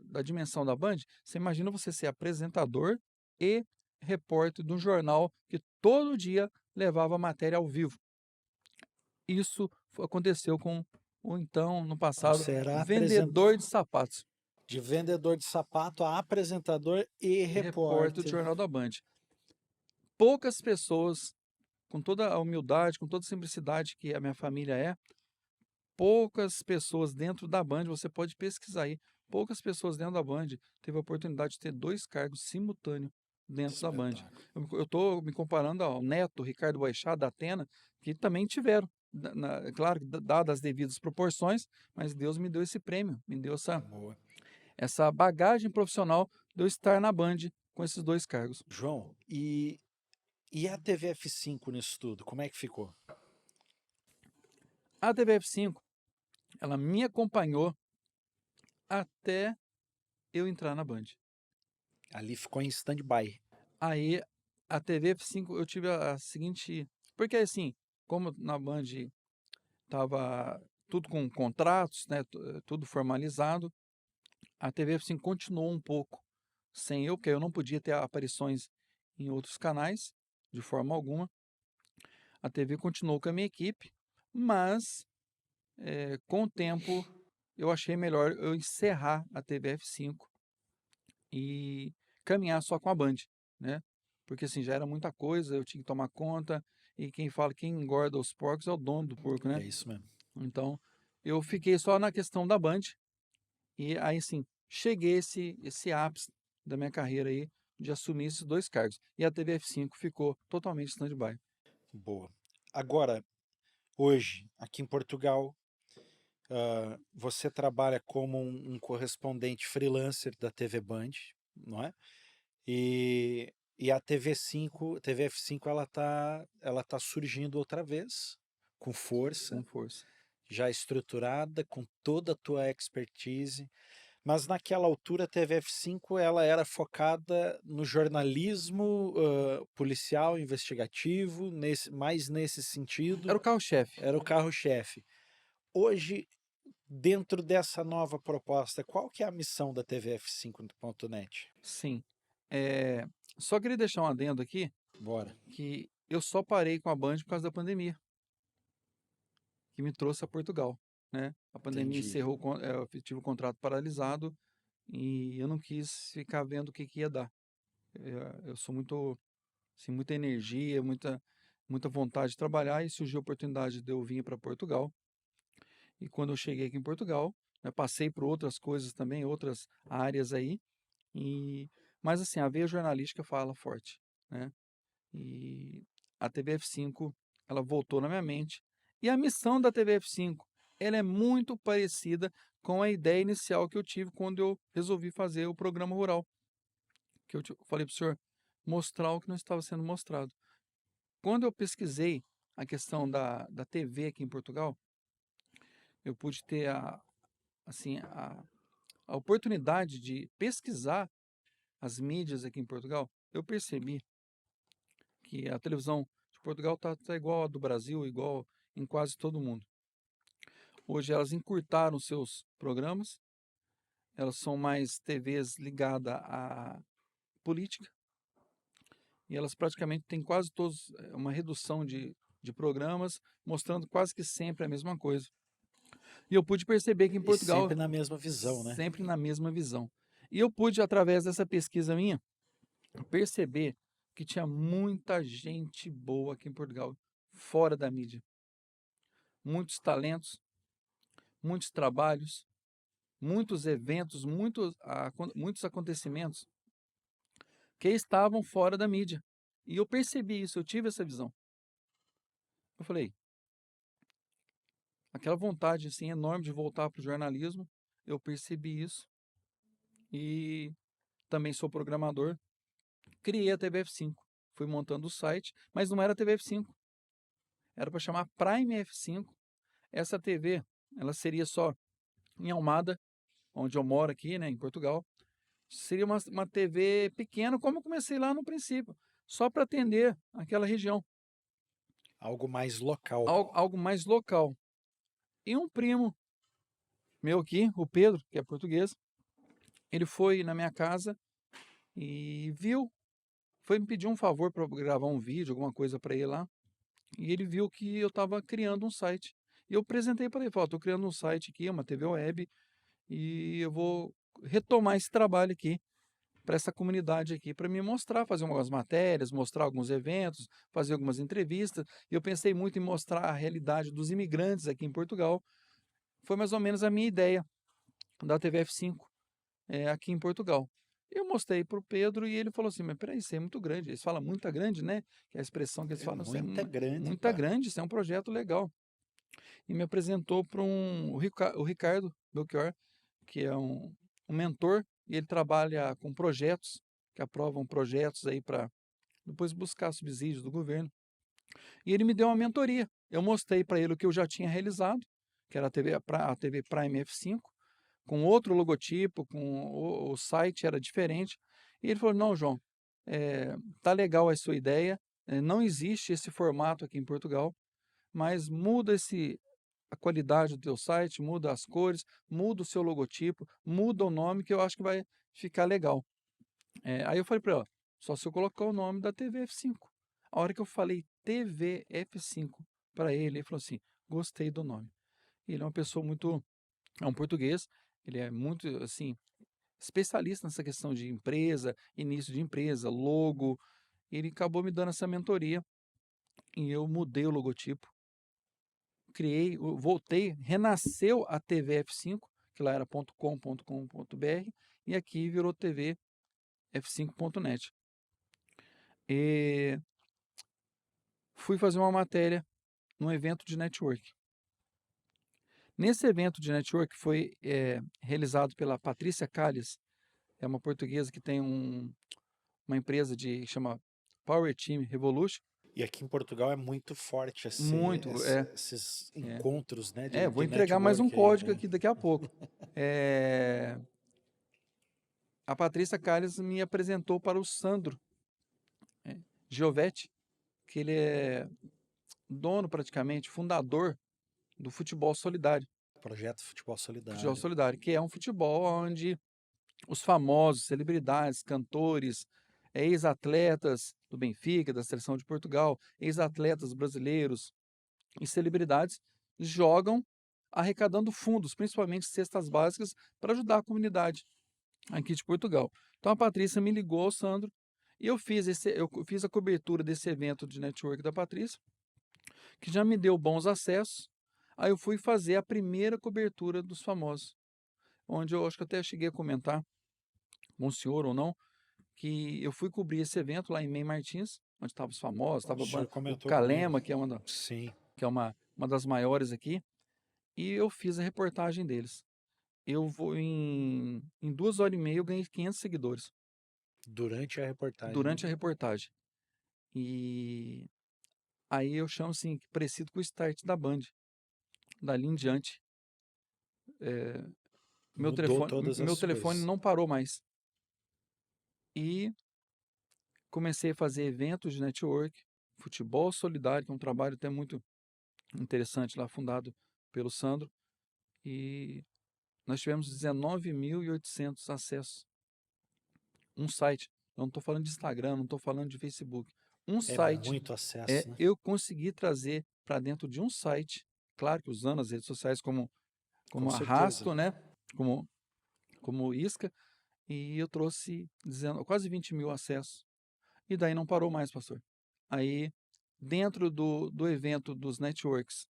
da dimensão da Band, você imagina você ser apresentador e repórter de um jornal que todo dia levava matéria ao vivo. Isso aconteceu com o então, no Então passado, será vendedor de sapatos, de vendedor de sapato a apresentador e repórter do repórter. jornal da Band. Poucas pessoas, com toda a humildade, com toda a simplicidade que a minha família poucas pessoas dentro da Band, você pode pesquisar aí, poucas pessoas dentro da Band teve a oportunidade de ter 2 cargos simultâneos dentro da Band. Espetáculo. Eu estou me comparando ao Neto, Ricardo Boechat, da Atena, que também tiveram, claro, dadas as devidas proporções, mas Deus me deu esse prêmio, me deu Boa. essa bagagem profissional de eu estar na Band com esses 2 cargos. João, e a TVF5 nisso tudo, como é que ficou? A TVF5, ela me acompanhou até eu entrar na Band. Ali ficou em stand-by. Aí, a TV F5 eu tive a seguinte, porque assim, como na Band estava tudo com contratos, né, tudo formalizado, a TV F5 continuou um pouco sem eu, porque eu não podia ter aparições em outros canais, de forma alguma. A TV continuou com a minha equipe, mas com o tempo eu achei melhor eu encerrar a TV F5 e caminhar só com a Band, né? Porque assim, já era muita coisa, eu tinha que tomar conta, e quem fala quem engorda os porcos é o dono do porco, É né? isso mesmo. Então, eu fiquei só na questão da Band, e aí sim, cheguei esse ápice da minha carreira aí, de assumir esses 2 cargos. E a TVF5 ficou totalmente stand-by. Boa. Agora, hoje, aqui em Portugal, você trabalha como um correspondente freelancer da TV Band, não é? E a TV5, TVF5, ela tá surgindo outra vez, com força, Com força. já estruturada, com toda a tua expertise. Mas naquela altura a TVF5 ela era focada no jornalismo policial, investigativo, mais nesse sentido, Era o carro-chefe. era o carro-chefe. Hoje, dentro dessa nova proposta, qual que é a missão da TVF5.net? Sim. Só queria deixar um adendo aqui, Bora. que eu só parei com a Band por causa da pandemia, que me trouxe a Portugal, né? A pandemia Entendi. encerrou, eu tive o contrato paralisado e eu não quis ficar vendo o que ia dar. Eu sou muito, assim, muita energia, muita vontade de trabalhar, e surgiu a oportunidade de eu vir para Portugal. E quando eu cheguei aqui em Portugal, né, passei por outras coisas também, outras áreas aí, mas assim, a veia jornalística fala forte, né? E a TVF5, ela voltou na minha mente. E a missão da TVF5, ela é muito parecida com a ideia inicial que eu tive quando eu resolvi fazer o programa rural. Que eu falei para o senhor, mostrar o que não estava sendo mostrado. Quando eu pesquisei a questão da TV aqui em Portugal, eu pude ter assim, a oportunidade de pesquisar as mídias aqui em Portugal. Eu percebi que a televisão de Portugal tá igual a do Brasil, igual em quase todo mundo. Hoje elas encurtaram seus programas, elas são mais TVs ligadas à política, e elas praticamente têm quase todos uma redução de programas, mostrando quase que sempre a mesma coisa. E eu pude perceber que em E Portugal, sempre na mesma visão, né? sempre na mesma visão. E eu pude, através dessa pesquisa minha, perceber que tinha muita gente boa aqui em Portugal, fora da mídia. Muitos talentos, muitos trabalhos, muitos eventos, muitos acontecimentos que estavam fora da mídia. E eu percebi isso, eu tive essa visão. Eu falei, aquela vontade assim enorme de voltar para o jornalismo, eu percebi isso e também sou programador, criei a TV F5, fui montando o site, mas não era TV F5, era para chamar Prime F5. Essa TV, ela seria só em Almada, onde eu moro aqui, né, em Portugal. Seria uma TV pequena, como eu comecei lá no princípio, só para atender aquela região, Algo mais local. algo mais local. E um primo meu aqui, o Pedro, que é português, ele foi na minha casa e viu, foi me pedir um favor para gravar um vídeo, alguma coisa para ele lá, e ele viu que eu estava criando um site. E eu apresentei para ele, falei, estou criando um site aqui, uma TV web, e eu vou retomar esse trabalho aqui para essa comunidade aqui, para me mostrar, fazer algumas matérias, mostrar alguns eventos, fazer algumas entrevistas. E eu pensei muito em mostrar a realidade dos imigrantes aqui em Portugal. Foi mais ou menos a minha ideia da TV F5 aqui em Portugal. Eu mostrei para o Pedro e ele falou assim, mas peraí, isso é muito grande. Eles falam muita grande, né? Que é a expressão que eles É falam, isso muita grande, muita cara. grande, isso é um projeto legal. E me apresentou para o Ricardo Belchior, que é um mentor, e ele trabalha com projetos, que aprovam projetos aí para depois buscar subsídios do governo. E ele me deu uma mentoria. Eu mostrei para ele o que eu já tinha realizado, que era a TV Prime F5, com outro logotipo, com o site era diferente. E ele falou, não, João, tá legal a sua ideia, não existe esse formato aqui em Portugal, mas muda a qualidade do teu site, muda as cores, muda o seu logotipo, muda o nome, que eu acho que vai ficar legal. Aí eu falei para ele, ó, só se eu colocar o nome da TV F5. A hora que eu falei TV F5 para ele, ele falou assim, gostei do nome. Ele é uma pessoa muito, é um português, ele é muito, assim, especialista nessa questão de empresa, início de empresa, logo. Ele acabou me dando essa mentoria e eu mudei o logotipo, criei, voltei, renasceu a TV F5, que lá era .com.br, e aqui virou TV F5.net. E fui fazer uma matéria num evento de network. Nesse evento de network foi realizado pela Patrícia Calles, é uma portuguesa que tem uma empresa que chama Power Team Revolution. E aqui em Portugal é muito forte Muito, esses encontros, né, vou de entregar mais um network aí, código né? aqui daqui a pouco. A Patrícia Calles me apresentou para o Sandro Giovetti, que ele é dono praticamente, fundador do Futebol Solidário. Projeto Futebol Futebol Solidário. Solidário, que é um futebol onde os famosos, celebridades, cantores, ex-atletas do Benfica, da Seleção de Portugal, ex-atletas brasileiros e celebridades jogam arrecadando fundos, principalmente cestas básicas, para ajudar a comunidade aqui de Portugal. Então a Patrícia me ligou ao Sandro e eu fiz a cobertura desse evento de network da Patrícia, que já me deu bons acessos. Aí eu fui fazer a primeira cobertura dos famosos, onde eu acho que até cheguei a comentar com o senhor ou não, que eu fui cobrir esse evento lá em Mem Martins, onde estavam os famosos, O estava senhor o comentou comigo. Calema, que é Sim, uma das maiores aqui, e eu fiz a reportagem deles. Eu vou em 2 horas e meia eu ganhei 500 seguidores durante a reportagem. durante a reportagem. E aí eu chamo assim, parecido com o start da Band. Dali em diante, Mudou todas meu as telefone coisas. não parou mais. E comecei a fazer eventos de network, futebol solidário, que é um trabalho até muito interessante lá, fundado pelo Sandro. E nós tivemos 19.800 acessos. Um site. Eu não estou falando de Instagram, não estou falando de Facebook. Um É site. muito acesso, né? Eu consegui trazer para dentro de um site, claro que usando as redes sociais como Com certeza. arrasto, né? Como isca, e eu trouxe quase 20 mil acessos. E daí não parou mais, pastor. Aí, dentro do evento dos networks,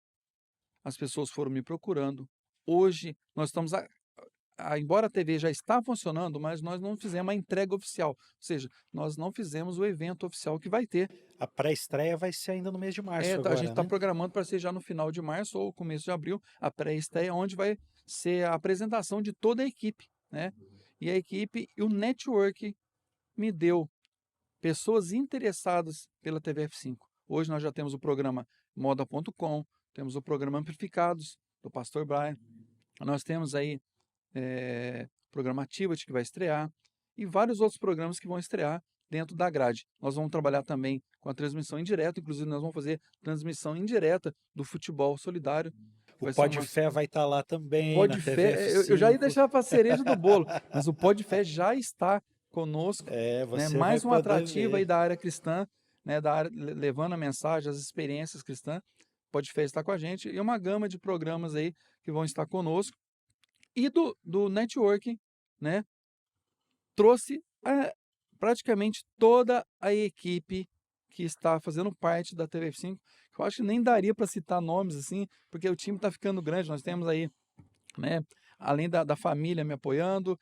as pessoas foram me procurando. Hoje, nós estamos embora a TV já está funcionando, mas nós não fizemos a entrega oficial, ou seja, nós não fizemos o evento oficial que vai ter. A pré-estreia vai ser ainda no mês de março A gente agora, está né? programando para ser já no final de março ou começo de abril, a pré-estreia, onde vai ser a apresentação de toda a equipe, né? E a equipe e o network me deu pessoas interessadas pela TVF5. Hoje nós já temos o programa Moda.com, temos o programa Amplificados, do Pastor Brian, nós temos aí o programa Activate, que vai estrear, e vários outros programas que vão estrear dentro da grade. Nós vamos trabalhar também com a transmissão indireta, inclusive nós vamos fazer transmissão indireta do futebol solidário, que O vai ser Pode uma... Fé vai estar lá O também, na Podfé, eu já ia TVF5. deixar para a cereja do bolo, mas o Podfé já está conosco, É, né? você vai Mais um poder atrativo aí ver. da área cristã, né? Da área, levando a mensagem, as experiências cristãs. O Podfé está com a gente e uma gama de programas aí que vão estar conosco. E do networking, né? Trouxe praticamente toda a equipe que está fazendo parte da TVF5. Eu acho que nem daria para citar nomes assim, porque o time está ficando grande. Nós temos aí, né, além da família me apoiando,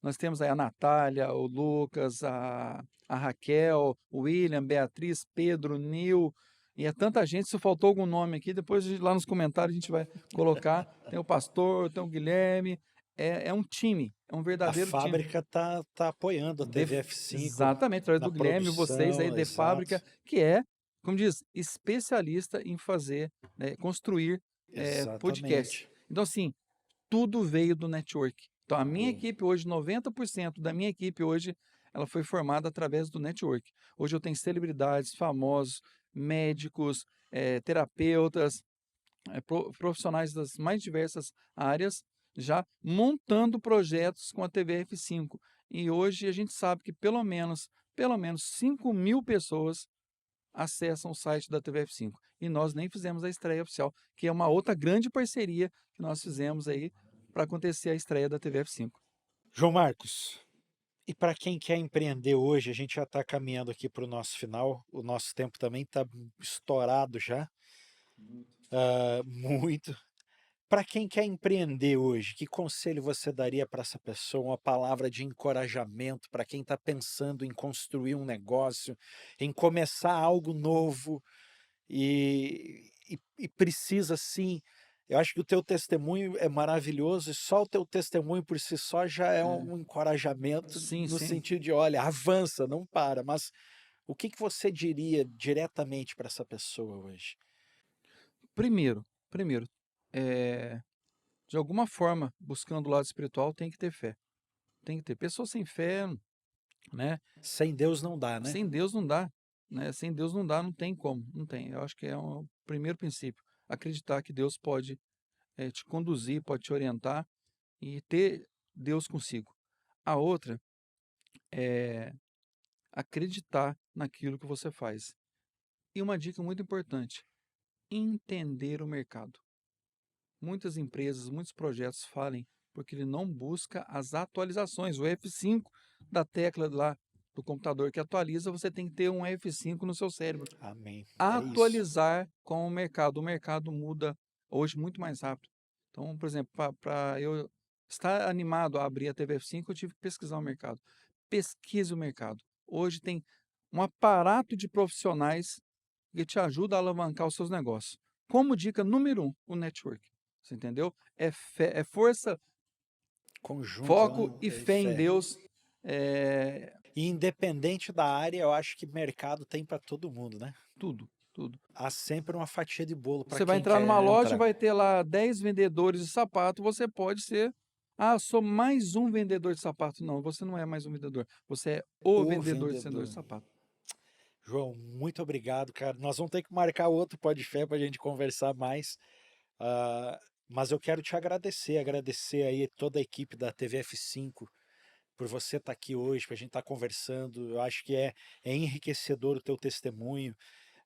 nós temos aí a Natália, o Lucas, a Raquel, o William, Beatriz, Pedro, Nil, e é tanta gente. Se faltou algum nome aqui, depois lá nos comentários a gente vai colocar. Tem o Pastor, tem o Guilherme, é um time, é um A verdadeiro time. fábrica tá apoiando a TVF5 Exatamente, através na do Guilherme, vocês aí produção, de exato. fábrica, que é, como diz, especialista em fazer, construir podcasts. Exatamente. Então, assim, tudo veio do network. Então, a minha equipe hoje, 90% da minha equipe hoje, ela foi formada através do network. Hoje eu tenho celebridades, famosos, médicos, terapeutas, profissionais das mais diversas áreas, já montando projetos com a TVF5. E hoje a gente sabe que pelo menos 5.000 pessoas acessam o site da TVF5. E nós nem fizemos a estreia oficial, que é uma outra grande parceria que nós fizemos aí para acontecer a estreia da TVF5. João Marcos, e para quem quer empreender hoje, a gente já está caminhando aqui para o nosso final, o nosso tempo também está estourado já, muito. Para quem quer empreender hoje, que conselho você daria para essa pessoa? Uma palavra de encorajamento para quem está pensando em construir um negócio, em começar algo novo e precisa sim. Eu acho que o teu testemunho é maravilhoso e só o teu testemunho por si só já é É, um encorajamento sim, no sim. sentido de, olha, avança, não para. Mas o que que você diria diretamente para essa pessoa hoje? Primeiro, é, de alguma forma, buscando o lado espiritual, tem que ter fé. Tem que ter. Pessoa sem fé, né? Sem Deus não dá, né? Sem Deus não dá, né? Sem Deus não dá, não tem como, não tem. Eu acho que é o primeiro princípio. Acreditar que Deus pode te conduzir, pode te orientar e ter Deus consigo. A outra é acreditar naquilo que você faz. E uma dica muito importante: entender o mercado. Muitas empresas, muitos projetos falem porque ele não busca as atualizações. O F5 da tecla lá do computador que atualiza, você tem que ter um F5 no seu cérebro. Amém. É isso. Atualizar com o mercado. O mercado muda hoje muito mais rápido. Então, por exemplo, para eu estar animado a abrir a TVF5, eu tive que pesquisar o mercado. Pesquise o mercado. Hoje tem um aparato de profissionais que te ajuda a alavancar os seus negócios. Como dica número um, o network. Você entendeu? É fé, é força, Conjunto, foco né? e É fé em fé. Deus. É, E independente da área, eu acho que mercado tem para todo mundo, né? tudo, tudo. Há sempre uma fatia de bolo para Você vai quem entrar numa quer loja, entrar. vai ter lá 10 vendedores de sapato, você pode ser, sou mais um vendedor de sapato. Não, você não é mais um vendedor, você é o O vendedor de vendedor. sapato. João, muito obrigado, cara. Nós vamos ter que marcar outro Pode Fé para a gente conversar mais. Ah, mas eu quero te agradecer aí toda a equipe da TVF5 por você estar aqui hoje, para a gente estar conversando. Eu acho que é enriquecedor o teu testemunho.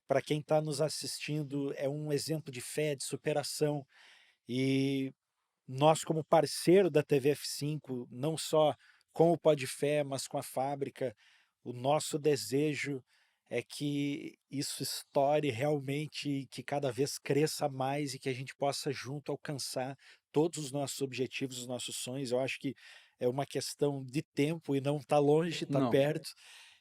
Para quem está nos assistindo, é um exemplo de fé, de superação. E nós, como parceiro da TVF5, não só com o Podfé, mas com a fábrica, o nosso desejo é que isso estoure realmente, que cada vez cresça mais e que a gente possa junto alcançar todos os nossos objetivos, os nossos sonhos. Eu acho que é uma questão de tempo e não está longe, está Não. perto.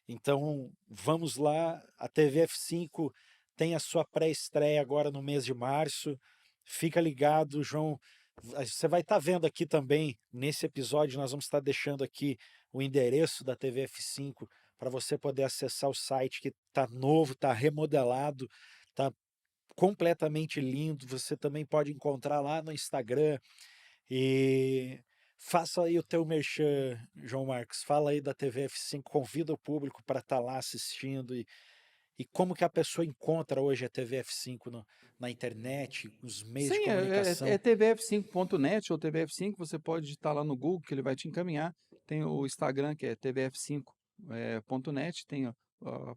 Então, vamos lá. A TV F5 tem a sua pré-estreia agora no mês de março. Fica ligado, João. Você vai estar vendo aqui também, nesse episódio, nós vamos estar deixando aqui o endereço da TV F5 para você poder acessar o site, que está novo, está remodelado, está completamente lindo. Você também pode encontrar lá no Instagram. E faça aí o teu merchan, João Marcos. Fala aí da TV F5, convida o público para estar lá assistindo. E como que a pessoa encontra hoje a TV F5 na internet, os meios de Sim, é comunicação? tvf5.net ou tvf5, você pode digitar lá no Google que ele vai te encaminhar. Tem o Instagram que é tvf5.net, tem a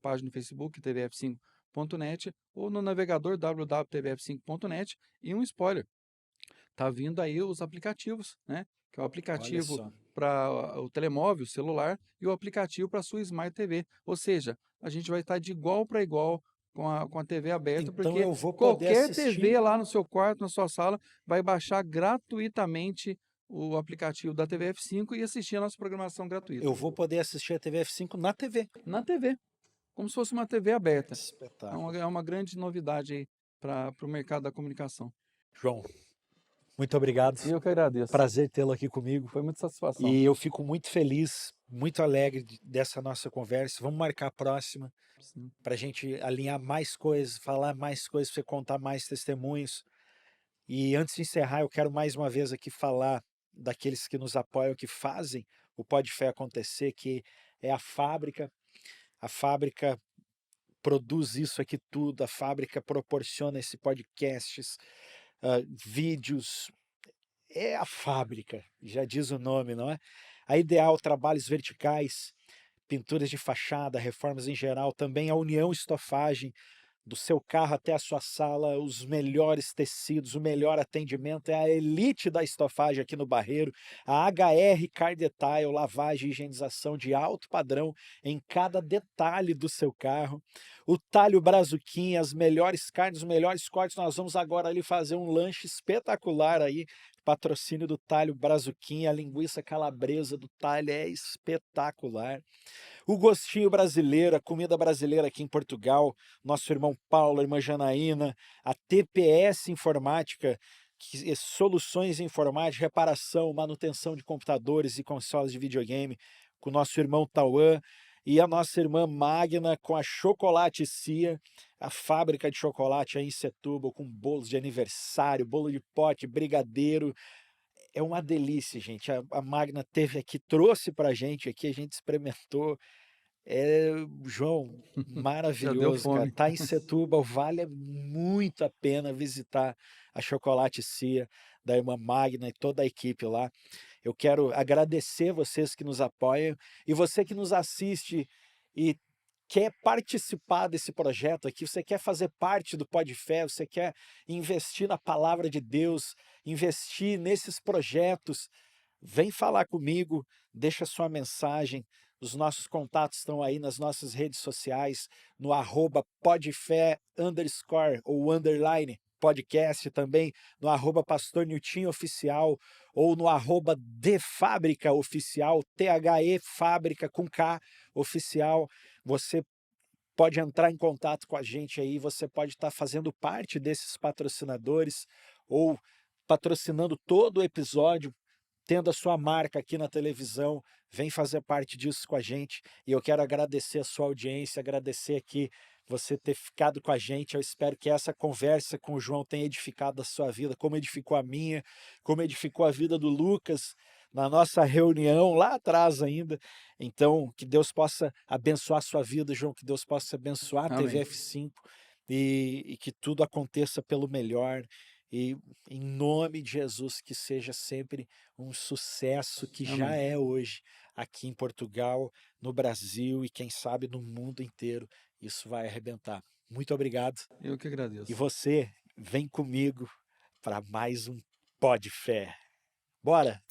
página no Facebook tvf5.net ou no navegador www.tvf5.net. E um spoiler, tá vindo aí os aplicativos, né? Que é o Olha aplicativo só. para o telemóvel, celular, e o aplicativo para a sua Smart TV. Ou seja, a gente vai estar de igual para igual com a TV aberta, Então porque eu vou poder qualquer assistir. TV lá no seu quarto, na sua sala, vai baixar gratuitamente o aplicativo da TV F5 e assistir a nossa programação gratuita. Eu vou poder assistir a TV F5 na TV. Na TV, como se fosse uma TV aberta. É Espetáculo. uma grande novidade aí para o mercado da comunicação. João, muito obrigado. E eu que agradeço. Prazer tê-lo aqui comigo. Foi muita satisfação. E eu fico muito feliz, muito alegre dessa nossa conversa. Vamos marcar a próxima Sim. para a gente alinhar mais coisas, falar mais coisas, para você contar mais testemunhos. E antes de encerrar, eu quero mais uma vez aqui falar daqueles que nos apoiam, que fazem o Pode Fé acontecer, que é a fábrica. A fábrica produz isso aqui tudo, a fábrica proporciona esse podcasts, vídeos. É a fábrica, já diz o nome, não é? A Ideal Trabalhos Verticais, pinturas de fachada, reformas em geral, também a União Estofagem, do seu carro até a sua sala, os melhores tecidos, o melhor atendimento, é a elite da estofagem aqui no Barreiro, a HR Car Detail, lavagem e higienização de alto padrão em cada detalhe do seu carro, o Talho Brazuquinha, as melhores carnes, os melhores cortes. Nós vamos agora ali fazer um lanche espetacular aí, patrocínio do Talho Brazuquinha, a linguiça calabresa do Talho é espetacular. O gostinho brasileiro, a comida brasileira aqui em Portugal, nosso irmão Paulo, a irmã Janaína, a TPS Informática, soluções informáticas, reparação, manutenção de computadores e consoles de videogame, com o nosso irmão Tauã, e a nossa irmã Magna com a Chocolate Cia, a fábrica de chocolate aí em Setúbal, com bolos de aniversário, bolo de pote, brigadeiro. É uma delícia, gente. A Magna teve aqui, trouxe pra gente aqui, a gente experimentou. João, Já deu maravilhoso, cara. fome. Tá em Setúbal, vale muito a pena visitar a Chocolate Cia da irmã Magna e toda a equipe lá. Eu quero agradecer vocês que nos apoiam e você que nos assiste e quer participar desse projeto aqui, você quer fazer parte do Pode Fé, você quer investir na palavra de Deus, investir nesses projetos, vem falar comigo, deixa sua mensagem. Os nossos contatos estão aí nas nossas redes sociais, no @podfé_ ou underline podcast, também no @pastor Niltinho Oficial ou no @defábrica Oficial, THE Fábrica com K Oficial. Você pode entrar em contato com a gente aí, você pode estar fazendo parte desses patrocinadores ou patrocinando todo o episódio, tendo a sua marca aqui na televisão, vem fazer parte disso com a gente. E eu quero agradecer a sua audiência, agradecer aqui você ter ficado com a gente. Eu espero que essa conversa com o João tenha edificado a sua vida, como edificou a minha, como edificou a vida do Lucas, na nossa reunião lá atrás ainda. Então, que Deus possa abençoar a sua vida, João, que Deus possa abençoar a TV Amém. F5 e que tudo aconteça pelo melhor. E em nome de Jesus, que seja sempre um sucesso que já Amém. é hoje aqui em Portugal, no Brasil e quem sabe no mundo inteiro. Isso vai arrebentar. Muito obrigado. Eu que E agradeço. você, vem comigo para mais um Pode Fé. Bora!